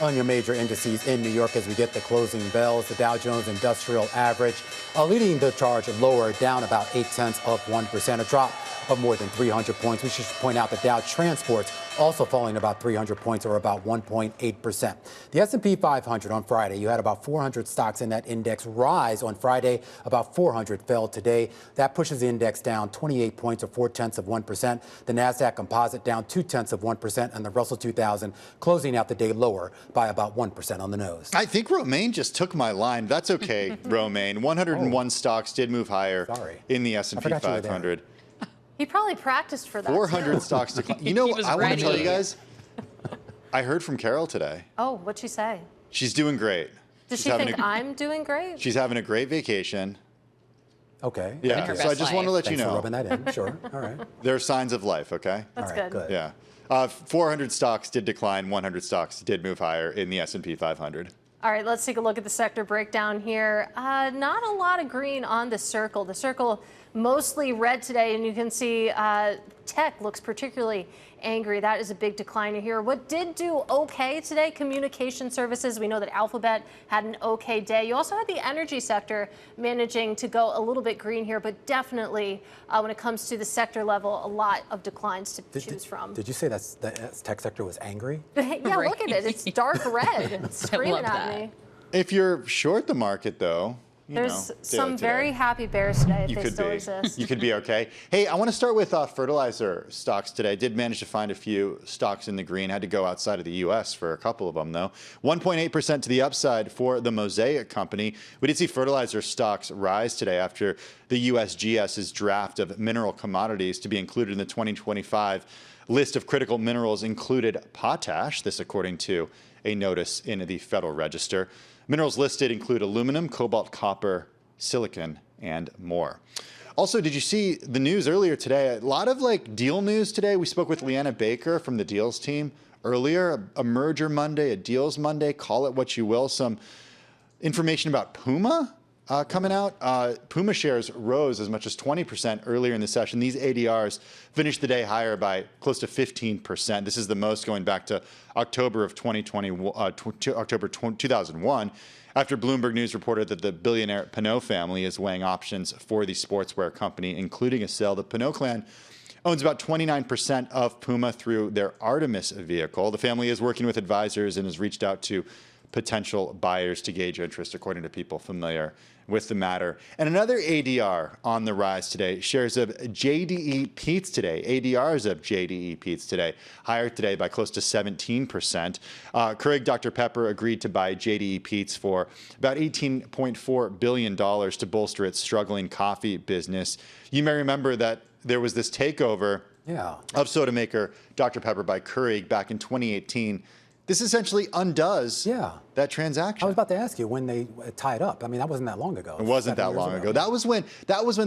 on your major indices in New York as we get the closing bells, the Dow Jones Industrial Average leading the charge lower, down about 0.8%, a drop of more than 300 points. We should point out that Dow Transport's also falling about 300 points, or about 1.8%. The S&P 500 on Friday, you had about 400 stocks in that index rise on Friday. About 400 fell today. That pushes the index down 28 points, or 0.4%. The Nasdaq Composite down 0.2%, and the Russell 2000 closing out the day lower by about 1% on the nose. I think Romaine just took my line. That's okay, Romaine. 101 stocks did move higher in the S&P 500. He probably practiced for that. 400 stocks declined. You know, I want to tell you guys, I heard from Carol today. Oh, what'd she say? She's doing great. Does she think I'm doing great? She's having a great vacation. Okay. Yeah, so I just want to let you know. Thanks for rubbing that in. Sure. All right. There are signs of life, okay? That's All right, good. Yeah. 400 stocks did decline. 100 stocks did move higher in the S&P 500. All right, let's take a look at the sector breakdown here. Not a lot of green on the circle. The circle mostly red today, and you can see tech looks particularly angry. That is a big decliner here. What did do okay today? Communication services. We know that Alphabet had an okay day. You also had the energy sector managing to go a little bit green here, but definitely when it comes to the sector level, a lot of declines to choose from. Did you say the tech sector was angry? Yeah, look at it. It's dark red. It's screaming at me. If you're short the market, though, there's some very happy bears today if they still exist. You could be okay. Hey, I want to start with fertilizer stocks today. I did manage to find a few stocks in the green. Had to go outside of the U.S. for a couple of them, though. 1.8% to the upside for the Mosaic Company. We did see fertilizer stocks rise today after the USGS's draft of mineral commodities to be included in the 2025 list of critical minerals included potash. This according to a notice in the Federal Register. Minerals listed include aluminum, cobalt, copper, silicon, and more. Also, did you see the news earlier today? A lot of deal news today. We spoke with Leanna Baker from the deals team earlier. A merger Monday, a deals Monday, call it what you will. Some information about Puma coming out. Puma shares rose as much as 20% earlier in the session. These ADRs finished the day higher by close to 15%. This is the most going back to October of 2001, after Bloomberg News reported that the billionaire Pinot family is weighing options for the sportswear company, including a sale. The Pinot clan owns about 29% of Puma through their Artemis vehicle. The family is working with advisors and has reached out to potential buyers to gauge interest, according to people familiar with the matter. And another ADR on the rise today. Shares of JDE Peets today. ADRs of JDE Peets today. Higher today by close to 17%. Keurig Dr. Pepper agreed to buy JDE Peets for about $18.4 billion to bolster its struggling coffee business. You may remember that there was this takeover of soda maker Dr. Pepper by Keurig back in 2018. This essentially undoes that transaction. I was about to ask you when they tied up. I mean, that wasn't that long ago. It wasn't that long ago. That was when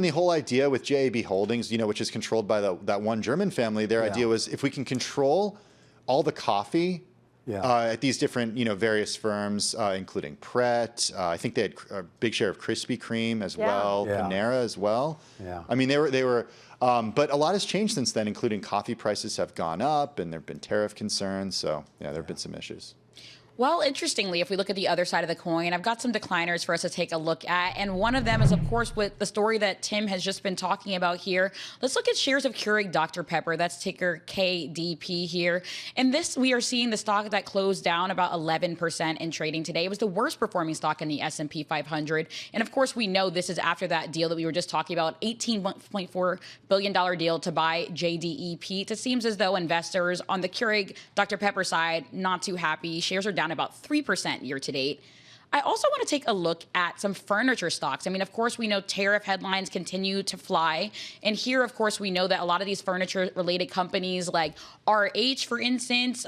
the whole idea with JAB Holdings, which is controlled by that one German family, their idea was if we can control all the coffee at these different, various firms, including Pret. I think they had a big share of Krispy Kreme as well, Panera as well. Yeah. I mean, they were, but a lot has changed since then, including coffee prices have gone up, and there have been tariff concerns. So, there have been some issues. Well, interestingly, if we look at the other side of the coin, I've got some decliners for us to take a look at. And one of them is, of course, with the story that Tim has just been talking about here. Let's look at shares of Keurig Dr. Pepper. That's ticker KDP here. And this, we are seeing the stock that closed down about 11% in trading today. It was the worst performing stock in the S&P 500. And of course, we know this is after that deal that we were just talking about, $18.4 billion deal to buy JDE. It seems as though investors on the Keurig Dr. Pepper side, not too happy. Shares are down about 3% year to date. I also want to take a look at some furniture stocks. I mean, of course, we know tariff headlines continue to fly. And here, of course, we know that a lot of these furniture-related companies like RH, for instance,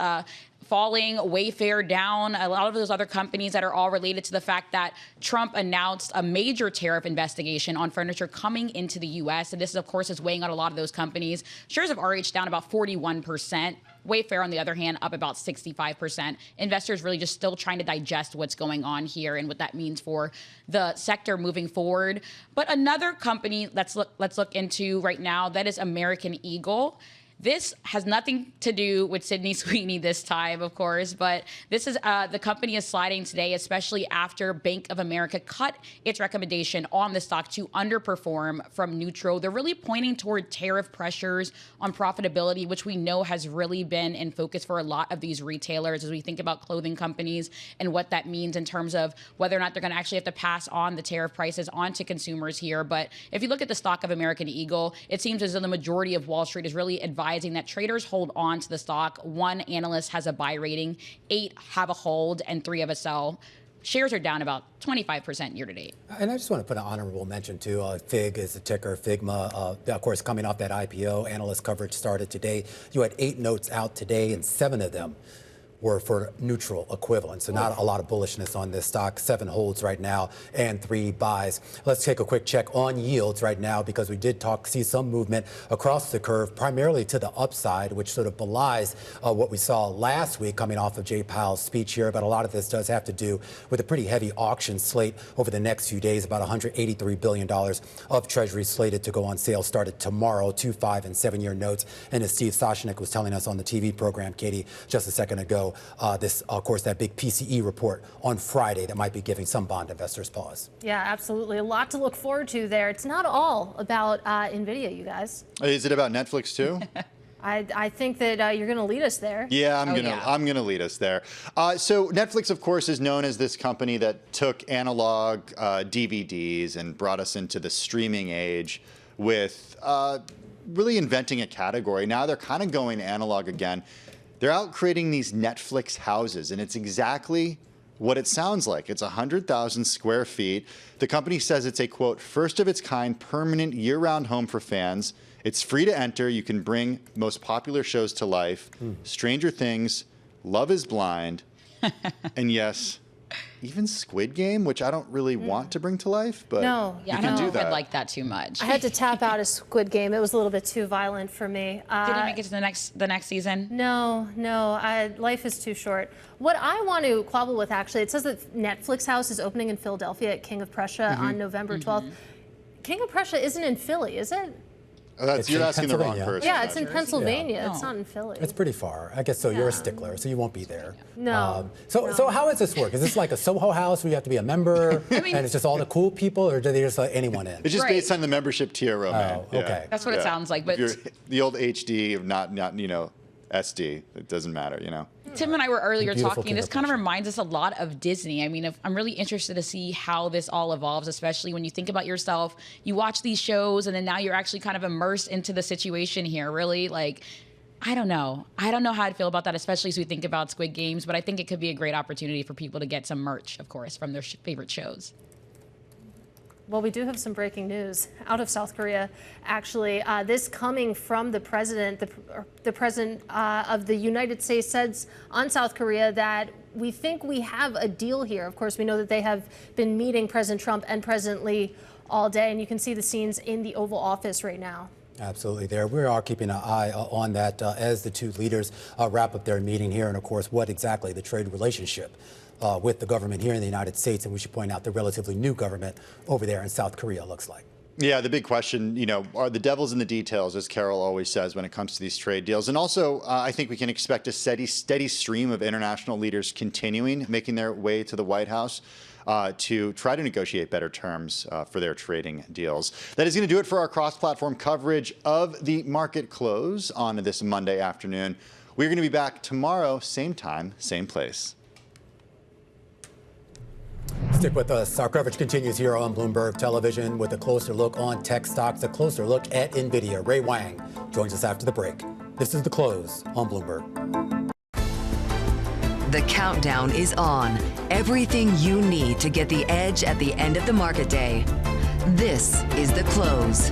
falling, Wayfair down, a lot of those other companies that are all related to the fact that Trump announced a major tariff investigation on furniture coming into the U.S. And this, of course, is weighing on a lot of those companies. Shares of RH down about 41%. Wayfair, on the other hand, up about 65%. Investors really just still trying to digest what's going on here and what that means for the sector moving forward. But another company let's look into right now, that is American Eagle. This has nothing to do with Sydney Sweeney this time, of course, but this is the company is sliding today, especially after Bank of America cut its recommendation on the stock to underperform from neutral. They're really pointing toward tariff pressures on profitability, which we know has really been in focus for a lot of these retailers as we think about clothing companies and what that means in terms of whether or not they're going to actually have to pass on the tariff prices on to consumers here. But if you look at the stock of American Eagle, it seems as though the majority of Wall Street is really advising that traders hold on to the stock. 1 analyst has a buy rating, 8 have a hold, and 3 have a sell. Shares are down about 25% year to date. And I just want to put an honorable mention to FIG is the ticker, Figma. Of course, coming off that IPO, analyst coverage started today. You had 8 notes out today, and 7 of them were for neutral equivalent. So not a lot of bullishness on this stock. 7 holds right now and 3 buys. Let's take a quick check on yields right now because we did see some movement across the curve, primarily to the upside, which sort of belies what we saw last week coming off of Jay Powell's speech here. But a lot of this does have to do with a pretty heavy auction slate over the next few days. About $183 billion of treasuries slated to go on sale started tomorrow, 2, 5, and 7-year notes. And as Steve Sonick was telling us on the TV program, Katie, just a second ago, this, of course, that big PCE report on Friday that might be giving some bond investors pause. Yeah, absolutely. A lot to look forward to there. It's not all about Nvidia, you guys. Is it about Netflix too? I think that you're going to lead us there. Yeah, I'm gonna lead us there. So Netflix, of course, is known as this company that took analog DVDs and brought us into the streaming age with really inventing a category. Now they're kind of going analog again. They're out creating these Netflix houses, and it's exactly what it sounds like. It's 100,000 square feet. The company says it's a, quote, first of its kind, permanent year-round home for fans. It's free to enter. You can bring most popular shows to life. Stranger Things, Love is Blind, and yes, even Squid Game, which I don't really want to bring to life, but I don't know if I'd like that too much. I had to tap out of Squid Game. It was a little bit too violent for me. Did it make it to the next season? No. Life is too short. What I want to quibble with, actually, it says that Netflix House is opening in Philadelphia at King of Prussia on November 12th. King of Prussia isn't in Philly, is it? You're asking the wrong person. Yeah, it's in Pennsylvania. It's not in Philly. It's pretty far. I guess so. You're a stickler, so you won't be there. No. So how does this work? Is this like a Soho House where you have to be a member and it's just all the cool people, or do they just let anyone in? It's just based on the membership tier, Roman. Oh, okay. That's what it sounds like. But the old HD of not SD, it doesn't matter, Tim and I were earlier talking. This kind of reminds us a lot of Disney. I mean, I'm really interested to see how this all evolves, especially when you think about yourself. You watch these shows, and then now you're actually kind of immersed into the situation here. Really, I don't know. I don't know how I'd feel about that, especially as we think about Squid Games. But I think it could be a great opportunity for people to get some merch, of course, from their favorite shows. Well, we do have some breaking news out of South Korea, actually. This coming from the president. The president of the United States says on South Korea that we think we have a deal here. Of course, we know that they have been meeting President Trump and President Lee all day, and you can see the scenes in the Oval Office right now. Absolutely there. We are keeping an eye on that as the two leaders wrap up their meeting here. And of course, what exactly the trade relationship with the government here in the United States. And we should point out the relatively new government over there in South Korea looks like. Yeah, the big question, are the devil's in the details, as Carol always says when it comes to these trade deals. And also, I think we can expect a steady stream of international leaders continuing, making their way to the White House to try to negotiate better terms for their trading deals. That is going to do it for our cross-platform coverage of the market close on this Monday afternoon. We're going to be back tomorrow, same time, same place. Stick with us. Our coverage continues here on Bloomberg Television with a closer look on tech stocks, a closer look at Nvidia. Ray Wang joins us after the break. This is The Close on Bloomberg. The countdown is on. Everything you need to get the edge at the end of the market day. This is The Close.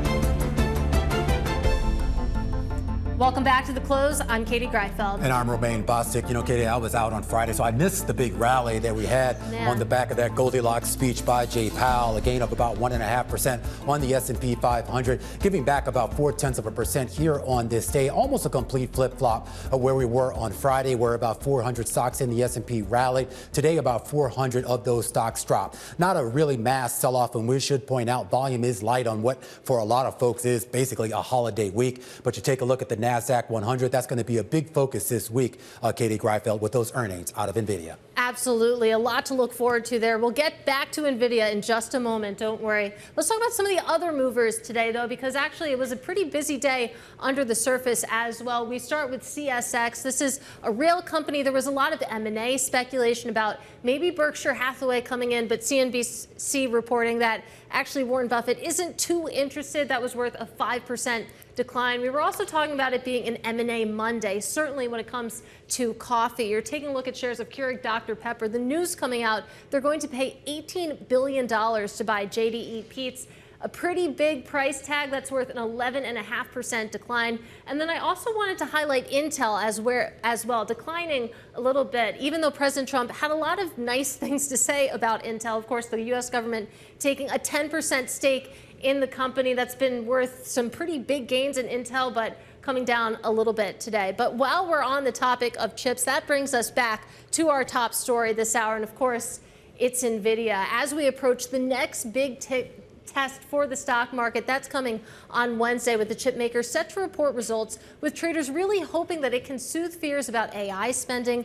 Welcome back to The Close. I'm Katie Greifeld. And I'm Romaine Bostic. Katie, I was out on Friday, so I missed the big rally that we had on the back of that Goldilocks speech by Jay Powell, a gain of about 1.5% on the S&P 500, giving back about 0.4% here on this day. Almost a complete flip-flop of where we were on Friday, where about 400 stocks in the S&P rallied. Today, about 400 of those stocks dropped. Not a really mass sell-off, and we should point out volume is light on what, for a lot of folks, is basically a holiday week. But you take a look at the NASDAQ 100, that's going to be a big focus this week, Katie Greifeld, with those earnings out of Nvidia. Absolutely. A lot to look forward to there. We'll get back to Nvidia in just a moment. Don't worry. Let's talk about some of the other movers today, though, because actually it was a pretty busy day under the surface as well. We start with CSX. This is a real company. There was a lot of M&A speculation about maybe Berkshire Hathaway coming in, but CNBC reporting that actually Warren Buffett isn't too interested. That was worth a 5% decline. We were also talking about it being an M&A Monday, certainly when it comes to coffee. You're taking a look at shares of Keurig Dr. Pepper. The news coming out, they're going to pay $18 billion to buy JDE Peet's. A pretty big price tag that's worth an 11.5% decline. And then I also wanted to highlight Intel as well, declining a little bit, even though President Trump had a lot of nice things to say about Intel. Of course, the U.S. government taking a 10% stake in the company. That's been worth some pretty big gains in Intel, but coming down a little bit today. But while we're on the topic of chips, that brings us back to our top story this hour. And of course, it's Nvidia. As we approach the next big test for the stock market, that's coming on Wednesday, with the chip maker set to report results, with traders really hoping that it can soothe fears about AI spending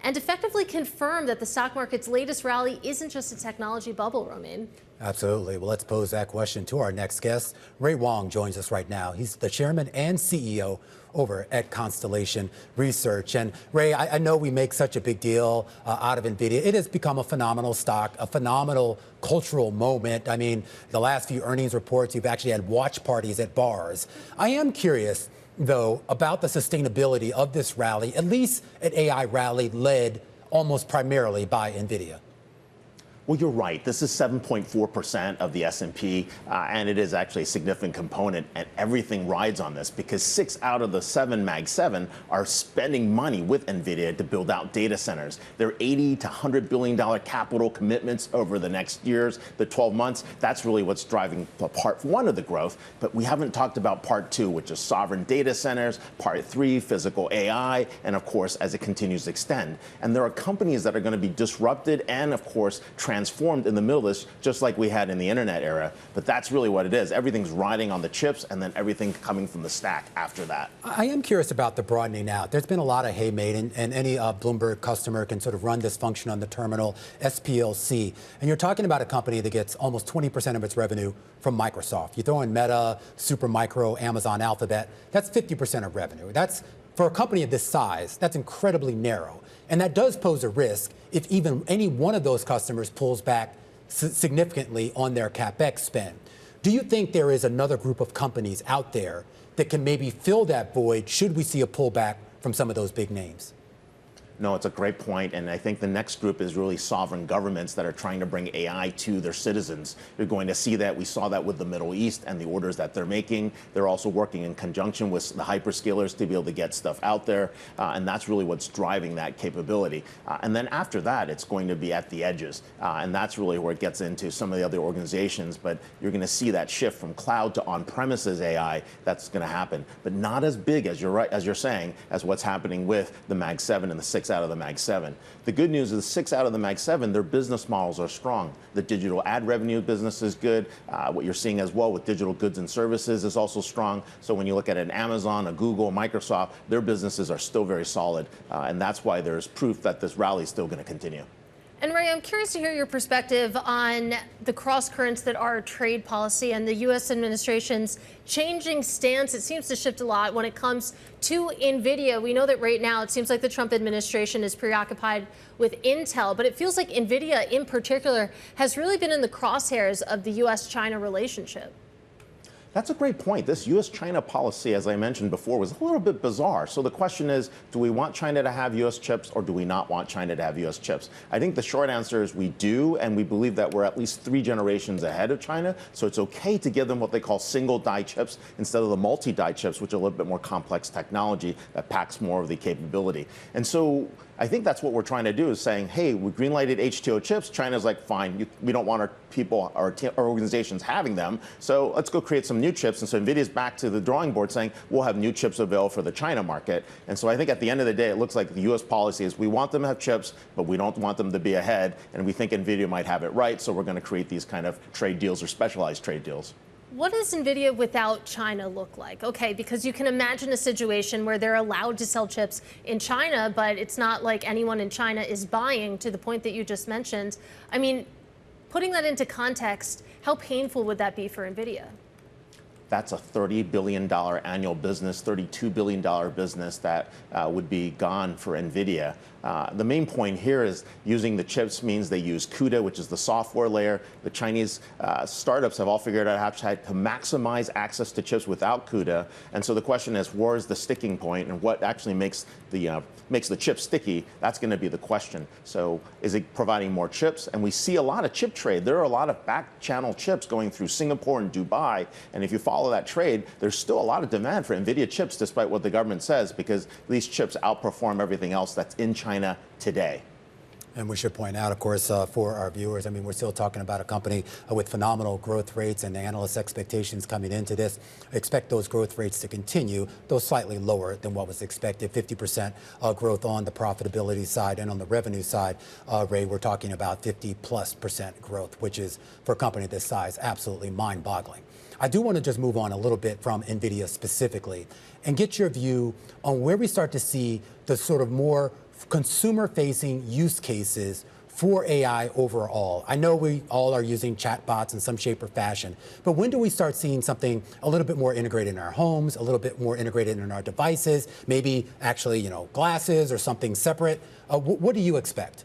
and effectively confirm that the stock market's latest rally isn't just a technology bubble, Romaine. Absolutely. Well, let's pose that question to our next guest. Ray Wang joins us right now. He's the chairman and CEO over at Constellation Research. And Ray, I know we make such a big deal out of Nvidia. It has become a phenomenal stock, a phenomenal cultural moment. I mean, the last few earnings reports, you've actually had watch parties at bars. I am curious, though, about the sustainability of this rally, at least an AI rally led almost primarily by Nvidia. Well, you're right. This is 7.4% of the S&P, and it is actually a significant component, and everything rides on this because 6 out of the 7 Mag 7 are spending money with Nvidia to build out data centers. They're $80 to $100 billion capital commitments over the next years, the 12 months. That's really what's driving part one of the growth. But we haven't talked about part two, which is sovereign data centers, part three, physical AI, and of course, as it continues to extend. And there are companies that are going to be disrupted and, of course, transformed in the middle of this, just like we had in the internet era. But that's really what it is. Everything's riding on the chips and then everything coming from the stack after that. I am curious about the broadening out. There's been a lot of hay made, and any Bloomberg customer can sort of run this function on the terminal, SPLC. And you're talking about a company that gets almost 20% of its revenue from Microsoft. You throw in Meta, Supermicro, Amazon, Alphabet, that's 50% of revenue. That's, for a company of this size, that's incredibly narrow. And that does pose a risk if even any one of those customers pulls back significantly on their CapEx spend. Do you think there is another group of companies out there that can maybe fill that void should we see a pullback from some of those big names? No, it's a great point, and I think the next group is really sovereign governments that are trying to bring AI to their citizens. You're going to see that. We saw that with the Middle East and the orders that they're making. They're also working in conjunction with the hyperscalers to be able to get stuff out there, and that's really what's driving that capability. And then after that, it's going to be at the edges, and that's really where it gets into some of the other organizations, but you're going to see that shift from cloud to on-premises AI. That's going to happen, but not as big as you're saying, as what's happening with the Mag 7 and the 6 out of the Mag 7. The good news is 6 out of the Mag 7, their business models are strong. The digital ad revenue business is good. What you're seeing as well with digital goods and services is also strong. So when you look at an Amazon, a Google, Microsoft, their businesses are still very solid. And that's why there's proof that this rally is still going to continue. And Ray, I'm curious to hear your perspective on the cross currents that are trade policy and the U.S. administration's changing stance. It seems to shift a lot when it comes to Nvidia. We know that right now it seems like the Trump administration is preoccupied with Intel, but it feels like Nvidia in particular has really been in the crosshairs of the U.S.-China relationship. That's a great point. This U.S.-China policy, as I mentioned before, was a little bit bizarre. So the question is, do we want China to have U.S. chips or do we not want China to have U.S. chips? I think the short answer is we do, and we believe that we're at least 3 generations ahead of China. So it's okay to give them what they call single die chips instead of the multi-die chips, which are a little bit more complex technology that packs more of the capability. And so I think that's what we're trying to do, is saying, hey, we greenlighted H2O chips. China's like, fine, we don't want our people, our organizations having them. So let's go create some new chips. And so NVIDIA's back to the drawing board saying, we'll have new chips available for the China market. And so I think at the end of the day, it looks like the U.S. policy is we want them to have chips, but we don't want them to be ahead. And we think NVIDIA might have it right. So we're going to create these kind of trade deals or specialized trade deals. What does Nvidia without China look like? Okay, because you can imagine a situation where they're allowed to sell chips in China, but it's not like anyone in China is buying, to the point that you just mentioned. I mean, putting that into context, how painful would that be for Nvidia? That's a $30 billion annual business, $32 billion business that would be gone for NVIDIA. The main point here is using the chips means they use CUDA, which is the software layer. The Chinese startups have all figured out how to maximize access to chips without CUDA. And so the question is, where is the sticking point and what actually makes the chip sticky? That's going to be the question. So is it providing more chips? And we see a lot of chip trade. There are a lot of back channel chips going through Singapore and Dubai. And if you follow that trade, there's still a lot of demand for NVIDIA chips, despite what the government says, because these chips outperform everything else that's in China today. And we should point out, of course, for our viewers, I mean, we're still talking about a company with phenomenal growth rates, and the analyst expectations coming into this expect those growth rates to continue, though slightly lower than what was expected. 50% growth on the profitability side, and on the revenue side, Ray, we're talking about 50+% growth, which is, for a company this size, absolutely mind-boggling. I do want to just move on a little bit from NVIDIA specifically and get your view on where we start to see the sort of more consumer-facing use cases for AI overall. I know we all are using chatbots in some shape or fashion, but when do we start seeing something a little bit more integrated in our homes, a little bit more integrated in our devices, maybe actually, you know, glasses or something separate? What do you expect?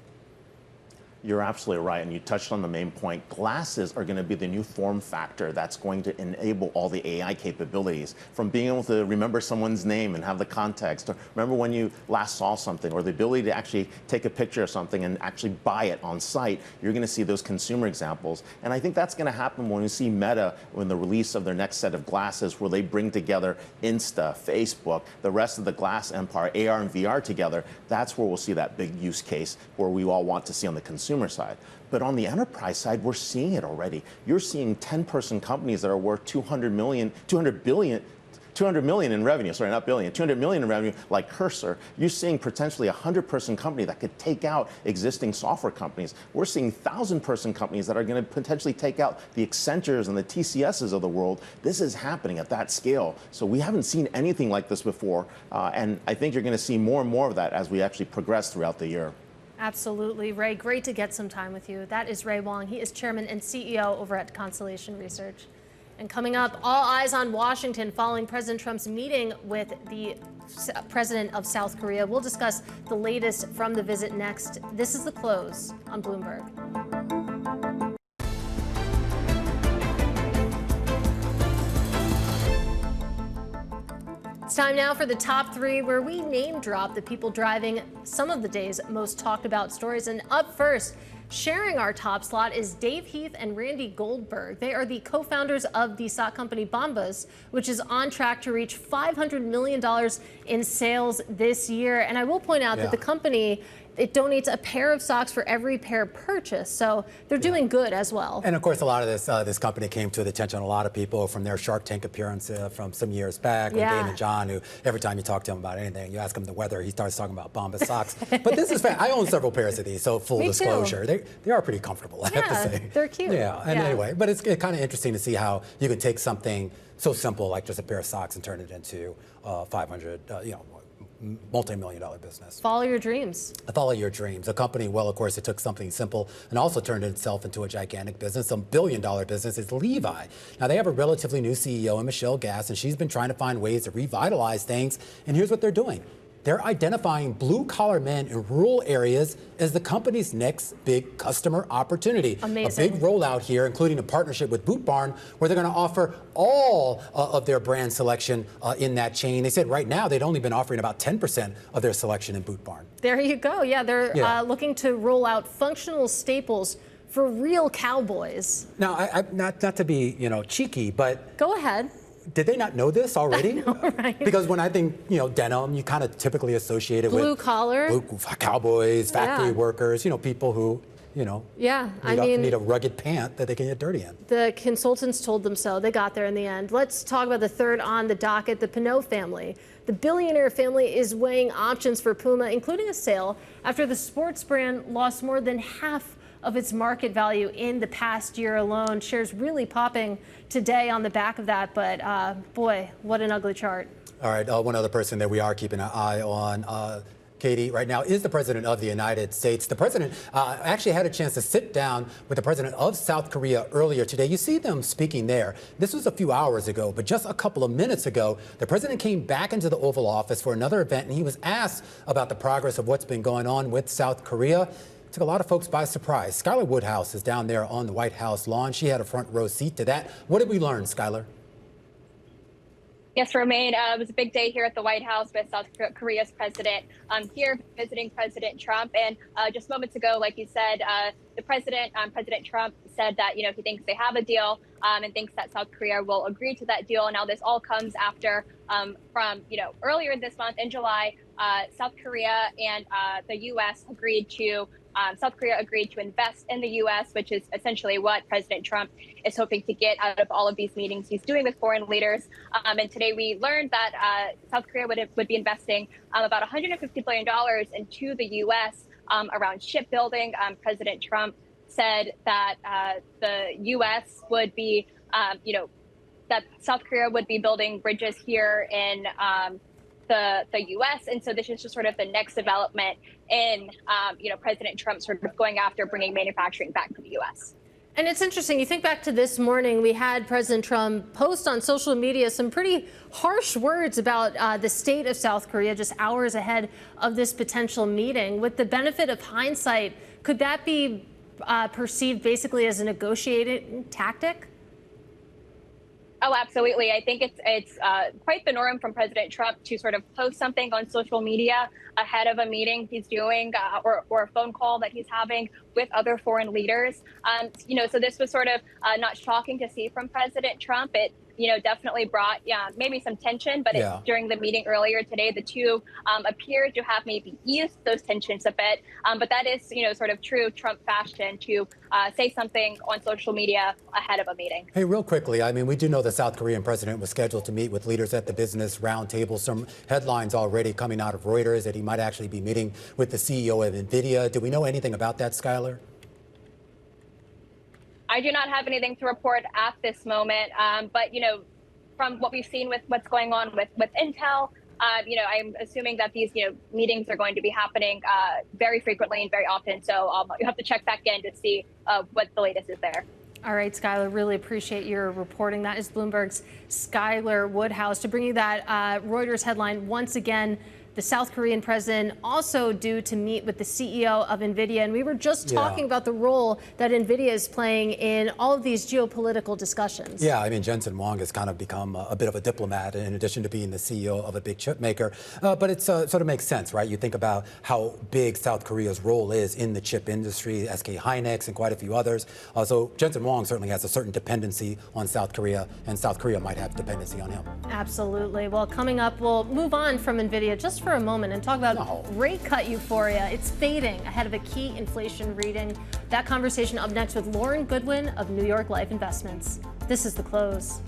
You're absolutely right, and you touched on the main point. Glasses are going to be the new form factor that's going to enable all the AI capabilities, from being able to remember someone's name and have the context, or remember when you last saw something, or the ability to actually take a picture of something and actually buy it on site. You're going to see those consumer examples, and I think that's going to happen when we see Meta, when the release of their next set of glasses, where they bring together Insta, Facebook, the rest of the glass empire, AR and VR together. That's where we'll see that big use case where we all want to see on the consumer side. But on the enterprise side, we're seeing it already. You're seeing 10-person companies that are worth 200 million in revenue, sorry, not billion, 200 million in revenue, like Cursor. You're seeing potentially a 100-person company that could take out existing software companies. We're seeing 1,000-person companies that are going to potentially take out the Accentures and the TCSs of the world. This is happening at that scale. So we haven't seen anything like this before. And I think you're going to see more and more of that as we actually progress throughout the year. Absolutely. Ray, great to get some time with you. That is Ray Wang. He is chairman and CEO over at Constellation Research. And coming up, all eyes on Washington following President Trump's meeting with the president of South Korea. We'll discuss the latest from the visit next. This is The Close on Bloomberg. It's Time now for the top three, where we name drop the people driving some of the day's most talked about stories. And up first, sharing our top slot is Dave Heath and Randy Goldberg. They are the co-founders of the sock company Bombas, which is on track to reach $500 million in sales this year. And I will point out that the company, it donates a pair of socks for every pair purchased. So they're doing good as well. And of course, a lot of this company came to the attention of a lot of people from their Shark Tank appearance from some years back with Dane and John, who every time you talk to him about anything, you ask him the weather, he starts talking about Bombas socks. But this is fair. I own several pairs of these, so full disclosure. They are pretty comfortable, I have to say. They're cute. Anyway, but it's kind of interesting to see how you can take something so simple like just a pair of socks and turn it into 500, multi-million-dollar business. Follow your dreams. Follow your dreams. A company, well, of course, it took something simple and also turned itself into a gigantic business, a billion-dollar business. It's Levi. Now, they have a relatively new CEO, in Michelle Gass, and she's been trying to find ways to revitalize things. And here's what they're doing. They're identifying blue-collar men in rural areas as the company's next big customer opportunity. Amazing. A big rollout here, including a partnership with Boot Barn, where they're going to offer all of their brand selection in that chain. They said right now they'd only been offering about 10% of their selection in Boot Barn. There you go. Yeah, they're looking to roll out functional staples for real cowboys. Now, not to be cheeky, but go ahead. Did they not know this already? I know, right? Because when I think, denim, you kind of typically associate it with blue collar, cowboys, factory workers, people who, need a rugged pant that they can get dirty in. The consultants told them so. They got there in the end. Let's talk about the third on the docket, the Pinot family. The billionaire family is weighing options for Puma, including a sale after the sports brand lost more than half of its market value in the past year alone. Shares really popping today on the back of that, but boy, what an ugly chart. All right, one other person that we are keeping an eye on, Katie, right now is the President of the United States. The President actually had a chance to sit down with the President of South Korea earlier today. You see them speaking there. This was a few hours ago, but just a couple of minutes ago, the President came back into the Oval Office for another event, and he was asked about the progress of what's been going on with South Korea. Took a lot of folks by surprise. Skylar Woodhouse is down there on the White House lawn. She had a front row seat to that. What did we learn, Skylar? Yes, Romaine, it was a big day here at the White House with South Korea's president here visiting President Trump. And just moments ago, like you said, the president, President Trump, said that, he thinks they have a deal and thinks that South Korea will agree to that deal. Now, this all comes after from, earlier this month in July, South Korea and the U.S. agreed to South Korea agreed to invest in the U.S., which is essentially what President Trump is hoping to get out of all of these meetings he's doing with foreign leaders. And today we learned that South Korea would be investing about $150 billion into the U.S. Around shipbuilding. President Trump said that the U.S. would be, that South Korea would be building bridges here in the U.S. And so this is just sort of the next development in, President Trump sort of going after bringing manufacturing back to the U.S. And it's interesting. You think back to this morning, we had President Trump post on social media some pretty harsh words about the state of South Korea just hours ahead of this potential meeting. With the benefit of hindsight, could that be perceived basically as a negotiating tactic? Oh, absolutely. I think it's quite the norm from President Trump to sort of post something on social media ahead of a meeting he's doing or a phone call that he's having with other foreign leaders. So this was sort of not shocking to see from President Trump. It definitely brought maybe some tension, but during the meeting earlier today, the two appeared to have maybe eased those tensions a bit. But that is, sort of true Trump fashion to say something on social media ahead of a meeting. Hey, real quickly, we do know the South Korean president was scheduled to meet with leaders at the business roundtable. Some headlines already coming out of Reuters that he might actually be meeting with the CEO of Nvidia. Do we know anything about that, Skylar? I do not have anything to report at this moment, but from what we've seen with what's going on with Intel, I'm assuming that these meetings are going to be happening very frequently and very often. So you have to check back in to see what the latest is there. All right, Skylar, really appreciate your reporting. That is Bloomberg's Skylar Woodhouse. To bring you that Reuters headline once again, The South Korean president also due to meet with the CEO of Nvidia. And we were just talking about the role that Nvidia is playing in all of these geopolitical discussions. Yeah, I mean, Jensen Huang has kind of become a bit of a diplomat in addition to being the CEO of a big chip maker. But it sort of makes sense, right? You think about how big South Korea's role is in the chip industry, SK Hynix and quite a few others. So Jensen Huang certainly has a certain dependency on South Korea, and South Korea might have dependency on him. Absolutely. Well, coming up, we'll move on from Nvidia just for a moment and talk about rate cut euphoria. It's fading ahead of a key inflation reading. That conversation up next with Lauren Goodwin of New York Life Investments. This is The Close.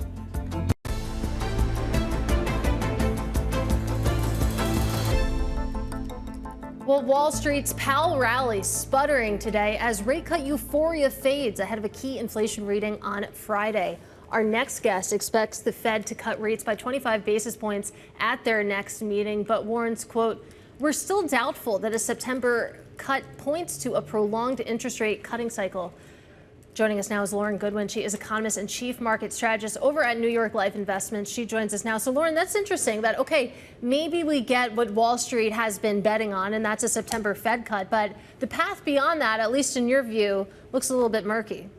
Well, Wall Street's Powell rally sputtering today as rate cut euphoria fades ahead of a key inflation reading on Friday. Our next guest expects the Fed to cut rates by 25 basis points at their next meeting, but warns, quote, "We're still doubtful that a September cut points to a prolonged interest rate cutting cycle." Joining us now is Lauren Goodwin. She is economist and chief market strategist over at New York Life Investments. She joins us now. So, Lauren, that's interesting that, okay, maybe we get what Wall Street has been betting on, and that's a September Fed cut. But the path beyond that, at least in your view, looks a little bit murky.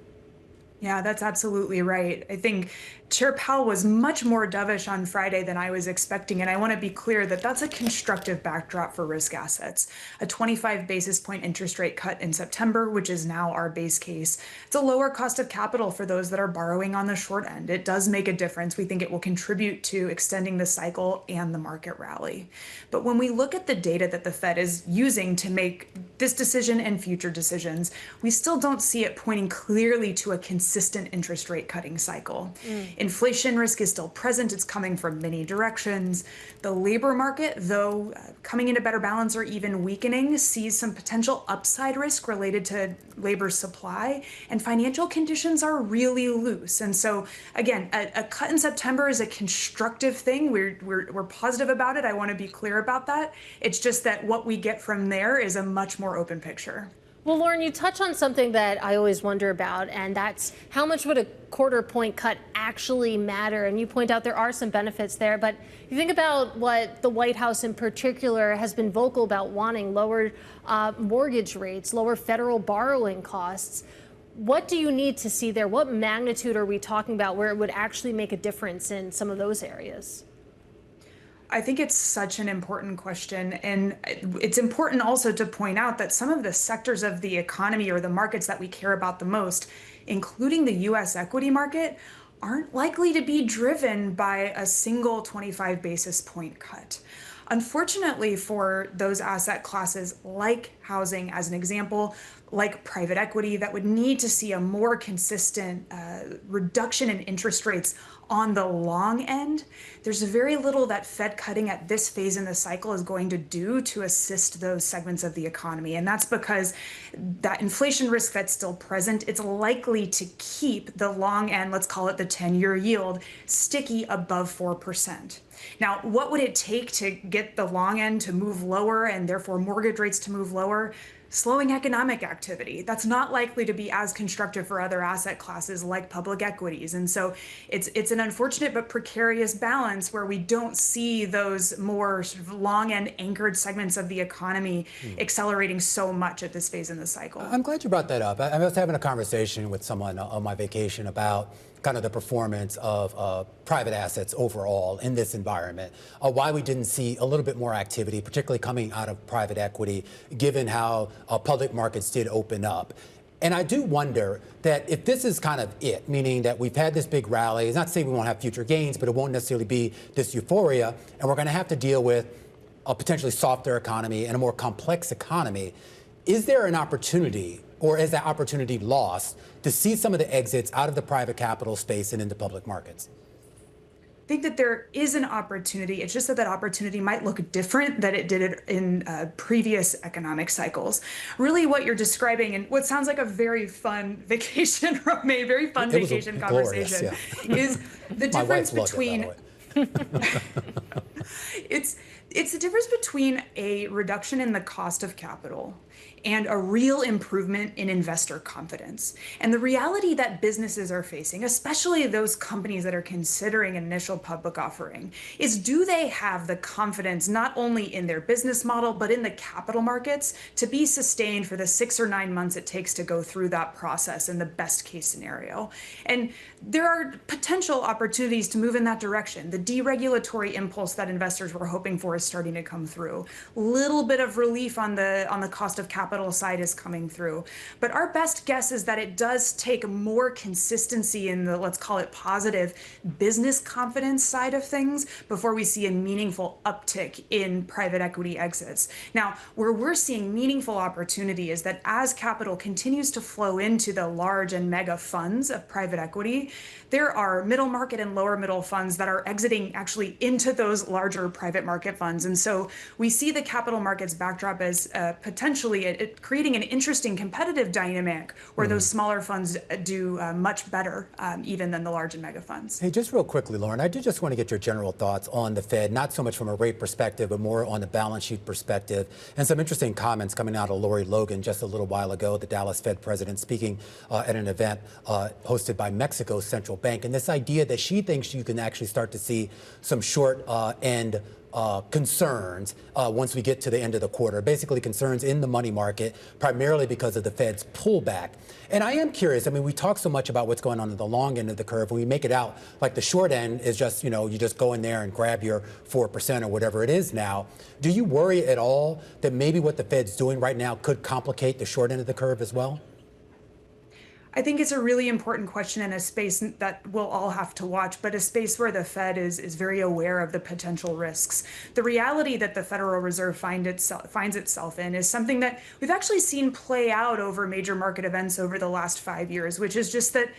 Yeah, that's absolutely right. I think Chair Powell was much more dovish on Friday than I was expecting, and I want to be clear that that's a constructive backdrop for risk assets. A 25 basis point interest rate cut in September, which is now our base case. It's a lower cost of capital for those that are borrowing on the short end. It does make a difference. We think it will contribute to extending the cycle and the market rally. But when we look at the data that the Fed is using to make this decision and future decisions, we still don't see it pointing clearly to a consistent interest rate cutting cycle. Inflation risk is still present. It's coming from many directions. The labor market, though coming into better balance or even weakening, sees some potential upside risk related to labor supply, and financial conditions are really loose. And so, again, a cut in September is a constructive thing. We're positive about it. I want to be clear about that. It's just that what we get from there is a much more open picture. Well, Lauren, you touch on something that I always wonder about, and that's how much would a quarter point cut actually matter? And you point out there are some benefits there, but you think about what the White House in particular has been vocal about wanting: lower mortgage rates, lower federal borrowing costs. What do you need to see there? What magnitude are we talking about where it would actually make a difference in some of those areas? I think it's such an important question. And it's important also to point out that some of the sectors of the economy or the markets that we care about the most, including the US equity market, aren't likely to be driven by a single 25 basis point cut. Unfortunately for those asset classes like housing, as an example, like private equity, that would need to see a more consistent reduction in interest rates on the long end, there's very little that Fed cutting at this phase in the cycle is going to do to assist those segments of the economy. And that's because that inflation risk that's still present, it's likely to keep the long end, let's call it the 10-year yield, sticky above 4%. Now, what would it take to get the long end to move lower and therefore mortgage rates to move lower? Slowing economic activity. That's not likely to be as constructive for other asset classes like public equities. And so it's an unfortunate but precarious balance where we don't see those more sort of long end anchored segments of the economy accelerating so much at this phase in the cycle. I'm glad you brought that up. I was having a conversation with someone on my vacation about kind of the performance of private assets overall in this environment, why we didn't see a little bit more activity, particularly coming out of private equity, given how public markets did open up. And I do wonder that if this is kind of it, meaning that we've had this big rally, it's not saying we won't have future gains, but it won't necessarily be this euphoria, and we're going to have to deal with a potentially softer economy and a more complex economy. Is there an opportunity, or is that opportunity lost, to see some of the exits out of the private capital space and into public markets? I think that there is an opportunity. It's just that that opportunity might look different than it did in previous economic cycles. Really what you're describing, and what sounds like a very fun vacation, Romain, very fun vacation conversation, is the difference between... It's the difference between a reduction in the cost of capital and a real improvement in investor confidence. And the reality that businesses are facing, especially those companies that are considering an initial public offering, is do they have the confidence not only in their business model, but in the capital markets to be sustained for the 6 or 9 months it takes to go through that process in the best case scenario. And there are potential opportunities to move in that direction. The deregulatory impulse that investors were hoping for is starting to come through. Little bit of relief on the cost of capital side is coming through. But our best guess is that it does take more consistency in the, let's call it positive, business confidence side of things before we see a meaningful uptick in private equity exits. Now, where we're seeing meaningful opportunity is that as capital continues to flow into the large and mega funds of private equity, there are middle market and lower middle funds that are exiting actually into those larger private market funds. And so we see the capital markets backdrop as potentially creating an interesting competitive dynamic where those smaller funds do much better even than the large and mega funds. Hey, just real quickly, Lauren, I do just want to get your general thoughts on the Fed, not so much from a rate perspective, but more on the balance sheet perspective. And some interesting comments coming out of Lori Logan just a little while ago, the Dallas Fed president, speaking at an event hosted by Mexico's central bank. And this idea that she thinks you can actually start to see some short end concerns once we get to the end of the quarter, basically concerns in the money market, primarily because of the Fed's pullback. And I am curious, I mean, we talk so much about what's going on at the long end of the curve, and we make it out like the short end is just, you know, you just go in there and grab your 4% or whatever it is now. Do you worry at all that maybe what the Fed's doing right now could complicate the short end of the curve as well? I think it's a really important question in a space that we'll all have to watch, but a space where the Fed is very aware of the potential risks. The reality that the Federal Reserve finds itself in is something that we've actually seen play out over major market events over the last 5 years, which is just that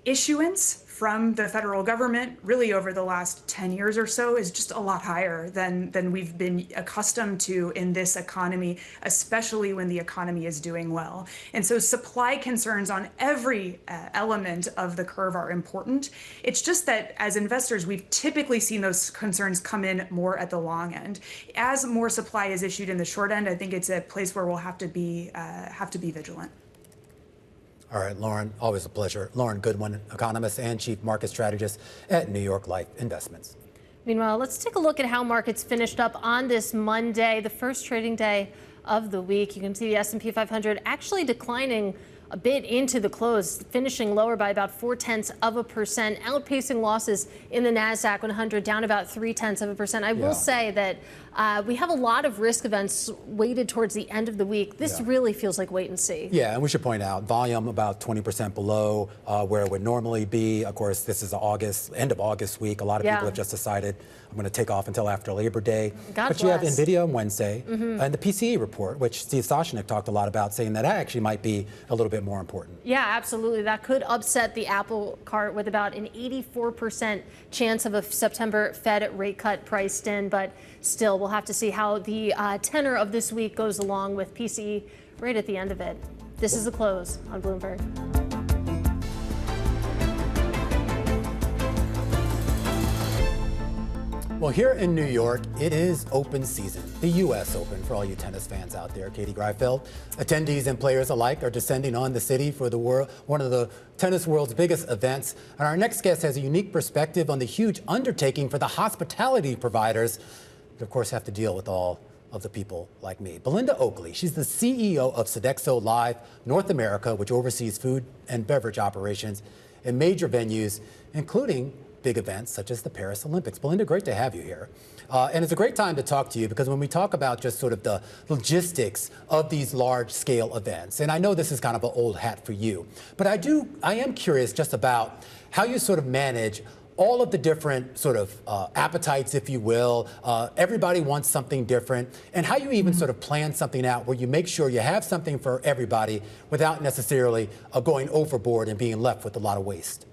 issuance from the federal government really over the last 10 years or so is just a lot higher than we've been accustomed to in this economy, especially when the economy is doing well. And so supply concerns on every element of the curve are important. It's just that as investors, we've typically seen those concerns come in more at the long end. As more supply is issued in the short end, I think it's a place where we'll have to be vigilant. All right, Lauren, always a pleasure. Lauren Goodwin, economist and chief market strategist at New York Life Investments. Meanwhile, let's take a look at how markets finished up on this Monday, the first trading day of the week. You can see the S&P 500 actually declining a bit into the close, finishing lower by about 0.4%, outpacing losses in the NASDAQ 100, down about 0.3%. I will say that we have a lot of risk events weighted towards the end of the week. This really feels like wait and see. Yeah, and we should point out volume about 20% below where it would normally be. Of course, this is end of August week. A lot of people have just decided I'm going to take off until after Labor Day. But you have Nvidia on Wednesday and the PCE report, which Steve Sonick talked a lot about, saying that actually might be a little bit more important. Yeah, absolutely. That could upset the apple cart with about an 84% chance of a September Fed rate cut priced in. But still, we'll have to see how the tenor of this week goes along with PCE right at the end of it. This is the close on Bloomberg. Well, here in New York, it is open season, the U.S. Open for all you tennis fans out there. Katie Greifeld, attendees and players alike are descending on the city for one of the tennis world's biggest events. And our next guest has a unique perspective on the huge undertaking for the hospitality providers that, of course, have to deal with all of the people like me. Belinda Oakley, she's the CEO of Sodexo Live North America, which oversees food and beverage operations in major venues, including big events such as the Paris Olympics. Belinda, great to have you here. And it's a great time to talk to you because when we talk about just sort of the logistics of these large scale events, and I know this is kind of an old hat for you, but I am curious just about how you sort of manage all of the different sort of appetites, if you will. Everybody wants something different, and how you even sort of plan something out where you make sure you have something for everybody without necessarily going overboard and being left with a lot of waste.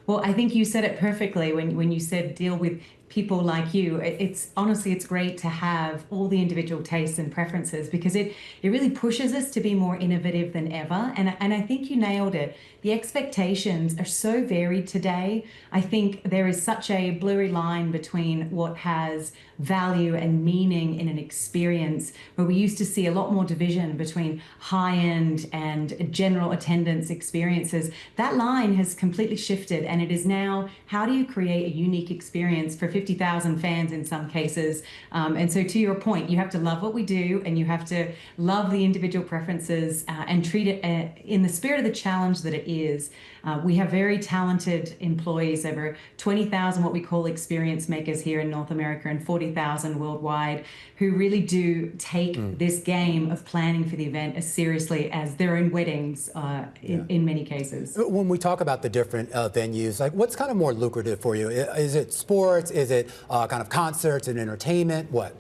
Well, I think you said it perfectly when you said deal with people like you. It's honestly, it's great to have all the individual tastes and preferences, because it really pushes us to be more innovative than ever. And I think you nailed it. The expectations are so varied today. I think there is such a blurry line between what has value and meaning in an experience, where we used to see a lot more division between high-end and general attendance experiences. That line has completely shifted, and it is now, how do you create a unique experience for 50,000 fans in some cases? And so to your point, you have to love what we do, and you have to love the individual preferences and treat it in the spirit of the challenge that it is. We have very talented employees, over 20,000 what we call experience makers here in North America and 40,000 worldwide, who really do take this game of planning for the event as seriously as their own weddings in many cases. When we talk about the different venues, like what's kind of more lucrative for you? Is it sports? Is it kind of concerts and entertainment? What?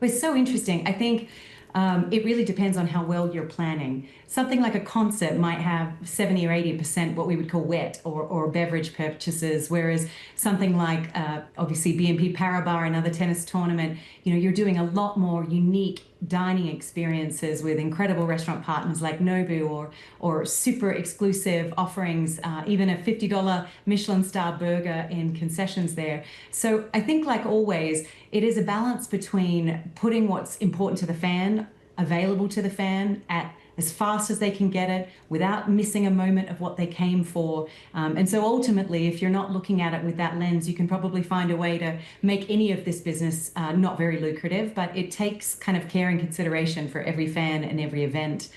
Well, it's so interesting. I think it really depends on how well you're planning. Something like a concert might have 70 or 80% what we would call wet or beverage purchases, whereas something like obviously BNP Paribas, another tennis tournament, you're doing a lot more unique dining experiences with incredible restaurant partners like Nobu, or super exclusive offerings, even a $50 Michelin star burger in concessions there. So I think, like always, it is a balance between putting what's important to the fan available to the fan at as fast as they can get it without missing a moment of what they came for. And so ultimately, if you're not looking at it with that lens, you can probably find a way to make any of this business not very lucrative, but it takes kind of care and consideration for every fan and every event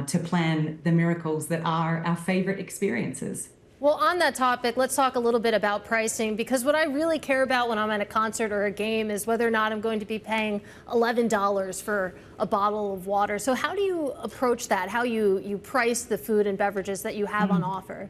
to plan the miracles that are our favorite experiences. Well, on that topic, let's talk a little bit about pricing, because what I really care about when I'm at a concert or a game is whether or not I'm going to be paying $11 for a bottle of water. So how do you approach that? How you price the food and beverages that you have on offer?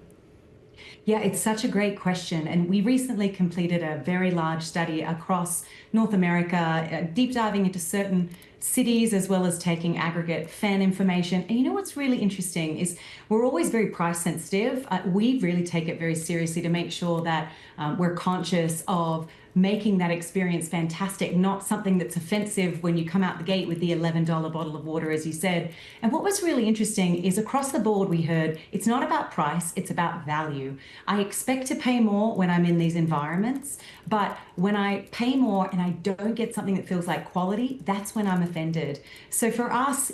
Yeah, it's such a great question. And we recently completed a very large study across North America, deep diving into certain cities, as well as taking aggregate fan information. And you know what's really interesting is we're always very price sensitive. We really take it very seriously to make sure that we're conscious of making that experience fantastic, not something that's offensive when you come out the gate with the $11 bottle of water, as you said. And what was really interesting is across the board we heard it's not about price, it's about value. I expect to pay more when I'm in these environments, but when I pay more and I don't get something that feels like quality, that's when I'm offended. So for us,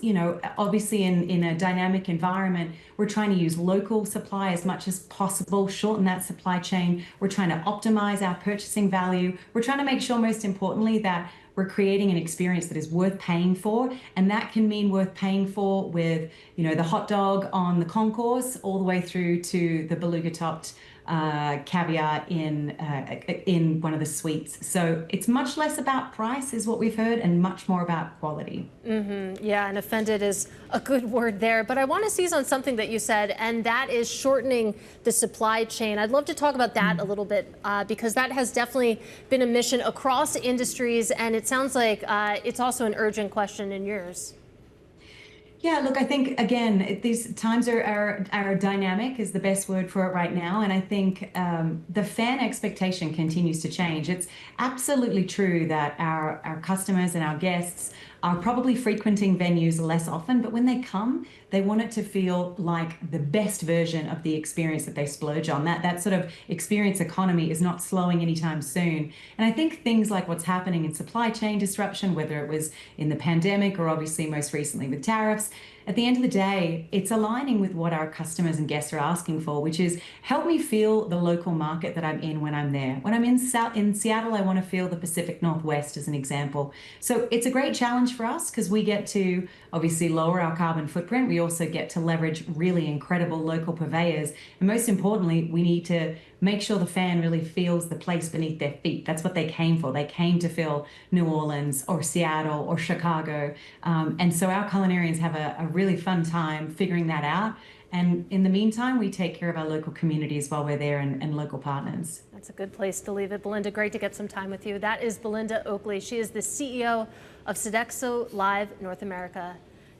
obviously in a dynamic environment, we're trying to use local supply as much as possible, shorten that supply chain. We're trying to optimize our purchasing value. We're trying to make sure, most importantly, that we're creating an experience that is worth paying for. And that can mean worth paying for with, the hot dog on the concourse all the way through to the beluga-topped caviar in one of the suites. So it's much less about price, is what we've heard, and much more about quality. Yeah, and offended is a good word there. But I want to seize on something that you said, and that is shortening the supply chain. I'd love to talk about that a little bit, because that has definitely been a mission across industries, and it sounds like it's also an urgent question in yours. Yeah, look, I think, again, these times are dynamic is the best word for it right now. And I think the fan expectation continues to change. It's absolutely true that our customers and our guests are probably frequenting venues less often, but when they come, they want it to feel like the best version of the experience that they splurge on. That sort of experience economy is not slowing anytime soon. And I think things like what's happening in supply chain disruption, whether it was in the pandemic or obviously most recently with tariffs, at the end of the day, it's aligning with what our customers and guests are asking for, which is help me feel the local market that I'm in when I'm there. When I'm in Seattle, I want to feel the Pacific Northwest, as an example. So it's a great challenge for us because we get to obviously lower our carbon footprint. We also get to leverage really incredible local purveyors. And most importantly, we need to make sure the fan really feels the place beneath their feet. That's what they came for. They came to feel New Orleans or Seattle or Chicago. And so our culinarians have a really fun time figuring that out. And in the meantime, we take care of our local communities while we're there and local partners. That's a good place to leave it. Belinda, great to get some time with you. That is Belinda Oakley. She is the CEO of Sodexo Live North America.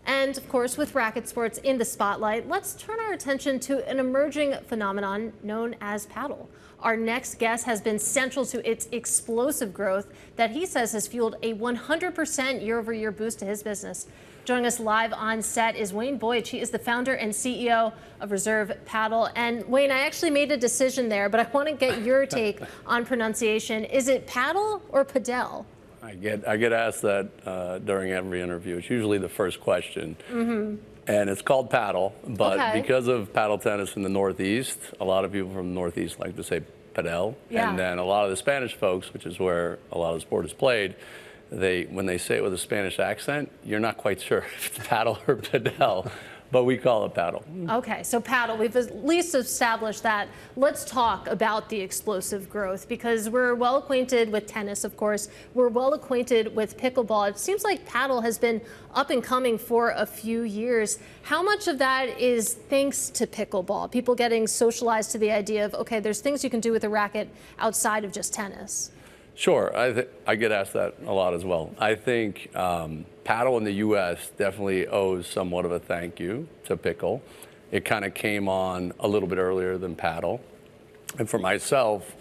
And of course, with racket sports in the spotlight, let's turn our attention to an emerging phenomenon known as paddle. Our next guest has been central to its explosive growth that he says has fueled a 100% year-over-year boost to his business. Joining us live on set is Wang Boich. He is the founder and CEO of Reserve Padel. And Wayne, I actually made a decision there, but I want to get your take on pronunciation. Is it paddle or padel? I get asked that during every interview. It's usually the first question. Mm-hmm. And it's called paddle, but because of paddle tennis in the Northeast, a lot of people from the Northeast like to say padel. Yeah. And then a lot of the Spanish folks, which is where a lot of the sport is played, when they say it with a Spanish accent, you're not quite sure if it's paddle or padel. But we call it paddle. Okay, so paddle, we've at least established that. Let's talk about the explosive growth because we're well acquainted with tennis, of course. We're well acquainted with pickleball. It seems like paddle has been up and coming for a few years. How much of that is thanks to pickleball? People getting socialized to the idea of, okay, there's things you can do with a racket outside of just tennis. Sure, I get asked that a lot as well. I think paddle in the U.S. definitely owes somewhat of a thank you to pickle. It kind of came on a little bit earlier than paddle. And for myself,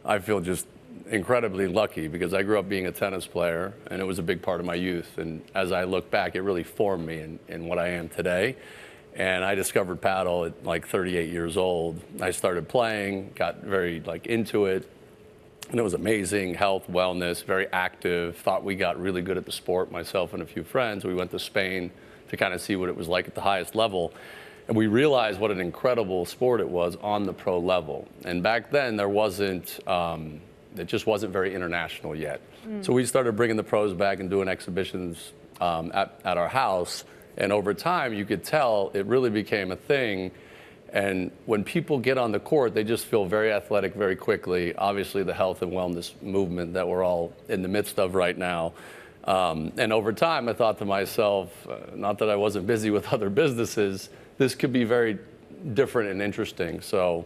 I feel just incredibly lucky because I grew up being a tennis player and it was a big part of my youth. And as I look back, it really formed me in what I am today. And I discovered paddle at like 38 years old. I started playing, got very into it. And it was amazing, health, wellness, very active. Thought we got really good at the sport, myself and a few friends. We went to Spain to kind of see what it was like at the highest level. And we realized what an incredible sport it was on the pro level. And back then, there wasn't, it just wasn't very international yet. So we started bringing the pros back and doing exhibitions at our house. And over time, you could tell it really became a thing. And when people get on the court, they just feel very athletic very quickly. Obviously, the health and wellness movement that we're all in the midst of right now. And over time, I thought to myself, not that I wasn't busy with other businesses, this could be very different and interesting. So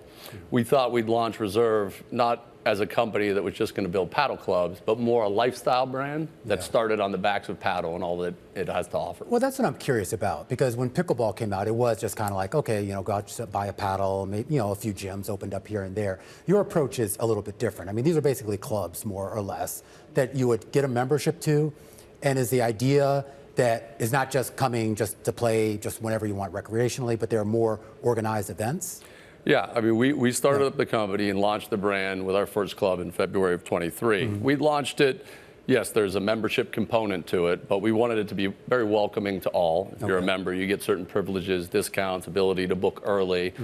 we thought we'd launch Reserve, not as a company that was just going to build paddle clubs, but more a lifestyle brand that started on the backs of paddle and all that it has to offer. Well, that's what I'm curious about, because when pickleball came out, it was just kind of like, okay, go out, just buy a paddle, maybe, a few gyms opened up here and there. Your approach is a little bit different. I mean, these are basically clubs, more or less, that you would get a membership to, and is the idea that is not just coming just to play just whenever you want recreationally, but there are more organized events? Yeah, I mean, we started up the company and launched the brand with our first club in February of 23. We launched it, yes, there's a membership component to it, but we wanted it to be very welcoming to all. If you're a member, you get certain privileges, discounts, ability to book early.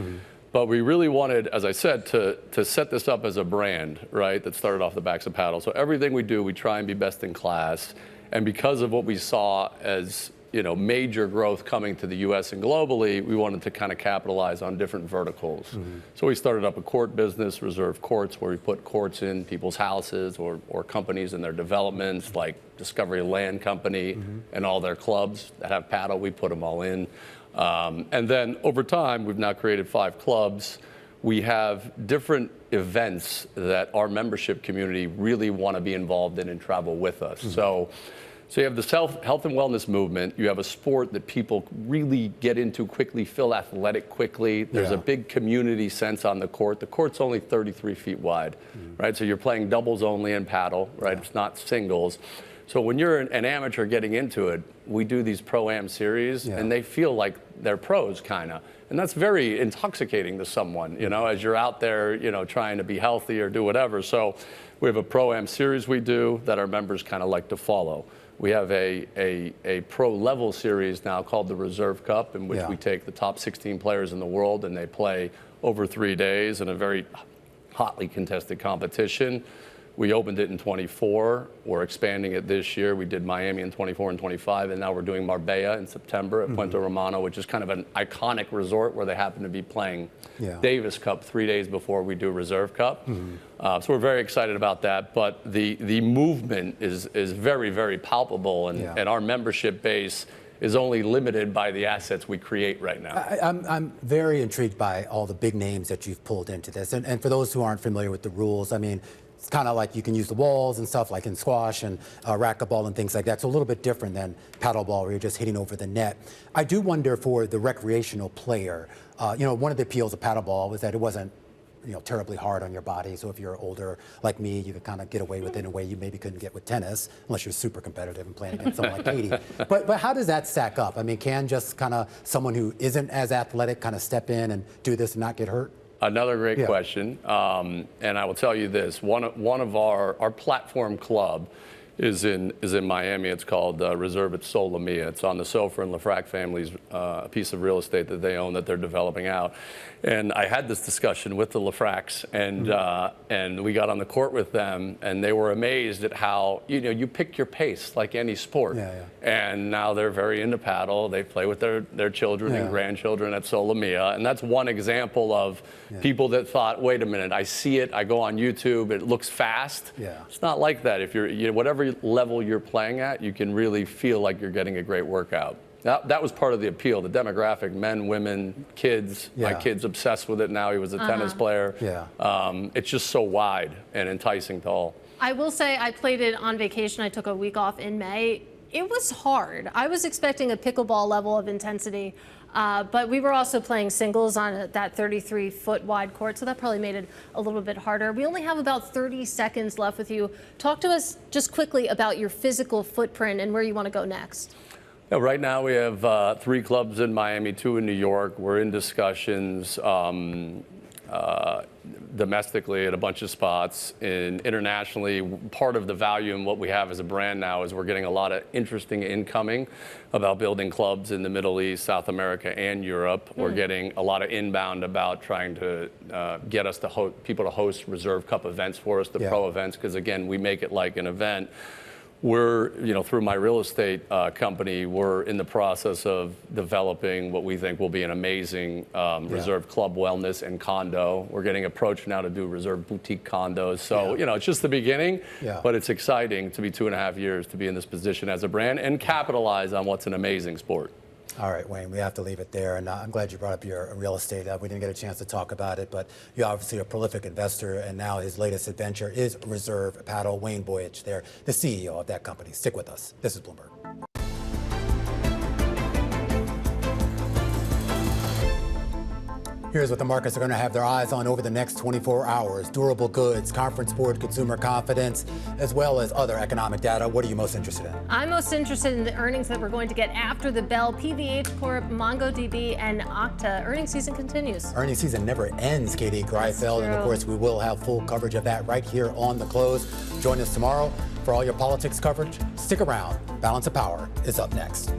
But we really wanted, as I said, to set this up as a brand, right, that started off the backs of paddle. So everything we do, we try and be best in class. And because of what we saw as major growth coming to the U.S. and globally, we wanted to kind of capitalize on different verticals. So we started up a court business, Reserve Courts, where we put courts in people's houses or companies in their developments, like Discovery Land Company and all their clubs that have paddle, we put them all in. And then over time, we've now created 5 clubs. We have different events that our membership community really want to be involved in and travel with us. So you have the health and wellness movement. You have a sport that people really get into quickly, feel athletic quickly. There's a big community sense on the court. The court's only 33 feet wide, right? So you're playing doubles only in paddle, right? It's not singles. So when you're an amateur getting into it, we do these pro-am series, and they feel like they're pros, kind of. And that's very intoxicating to someone, as you're out there, trying to be healthy or do whatever. So we have a pro-am series we do that our members kind of like to follow. We have a pro-level series now called the Reserve Cup, in which we take the top 16 players in the world, and they play over 3 days in a very hotly contested competition. We opened it in 24. We're expanding it this year. We did Miami in 24 and 25, and now we're doing Marbella in September at Puente Romano, which is kind of an iconic resort where they happen to be playing Davis Cup 3 days before we do Reserve Cup. So we're very excited about that. But the movement is very, very palpable, and our membership base is only limited by the assets we create right now. I'm very intrigued by all the big names that you've pulled into this. And for those who aren't familiar with the rules, I mean, It's kind of like you can use the walls and stuff like in squash and racquetball and things like that. So a little bit different than paddleball where you're just hitting over the net. I do wonder for the recreational player, one of the appeals of paddleball was that it wasn't terribly hard on your body. So if you're older like me, you could kind of get away with it in a way you maybe couldn't get with tennis, unless you're super competitive and playing against someone like Katie. But how does that stack up? I mean, can just kind of someone who isn't as athletic kind of step in and do this and not get hurt? Another great question. And I will tell you this, one of our platform club is in Miami. It's called Reserve at Solomia. It's on the Sofer and Lafrac family's piece of real estate that they own that they're developing out. And I had this discussion with the Lafracs, and we got on the court with them, and they were amazed at how you pick your pace like any sport. And now they're very into paddle. They play with their children and grandchildren at Solomia, and that's one example of people that thought, wait a minute, I see it, I go on YouTube, it looks fast. It's not like that. If you're whatever level you're playing at, you can really feel like you're getting a great workout. That was part of the appeal, the demographic, men, women, kids. My kid's obsessed with it now. He was a tennis player. It's just so wide and enticing to all. I will say I played it on vacation. I took a week off in May. It was hard. I was expecting a pickleball level of intensity, but we were also playing singles on that 33-foot wide court, so that probably made it a little bit harder. We only have about 30 seconds left with you. Talk to us just quickly about your physical footprint and where you want to go next. Right now we have 3 clubs in Miami, 2 in New York. We're in discussions domestically at a bunch of spots. And internationally, part of the value in what we have as a brand now is we're getting a lot of interesting incoming about building clubs in the Middle East, South America, and Europe. We're getting a lot of inbound about trying to get us to people to host Reserve Cup events for us, the pro events, because again, we make it like an event. We're, through my real estate company, we're in the process of developing what we think will be an amazing Reserve Club wellness and condo. We're getting approached now to do Reserve boutique condos. So, it's just the beginning, but it's exciting to be 2.5 years to be in this position as a brand and capitalize on what's an amazing sport. All right, Wayne, we have to leave it there. And I'm glad you brought up your real estate. We didn't get a chance to talk about it, but you're obviously a prolific investor, and now his latest adventure is Reserve Paddle. Wayne Boich, there, the CEO of that company. Stick with us. This is Bloomberg. Here's what the markets are going to have their eyes on over the next 24 hours. Durable goods, conference board consumer confidence, as well as other economic data. What are you most interested in? I'm most interested in the earnings that we're going to get after the bell. PVH Corp, MongoDB, and Okta. Earnings season continues. Earnings season never ends, Katie Greifeld. And of course, we will have full coverage of that right here on The Close. Join us tomorrow for all your politics coverage. Stick around. Balance of Power is up next.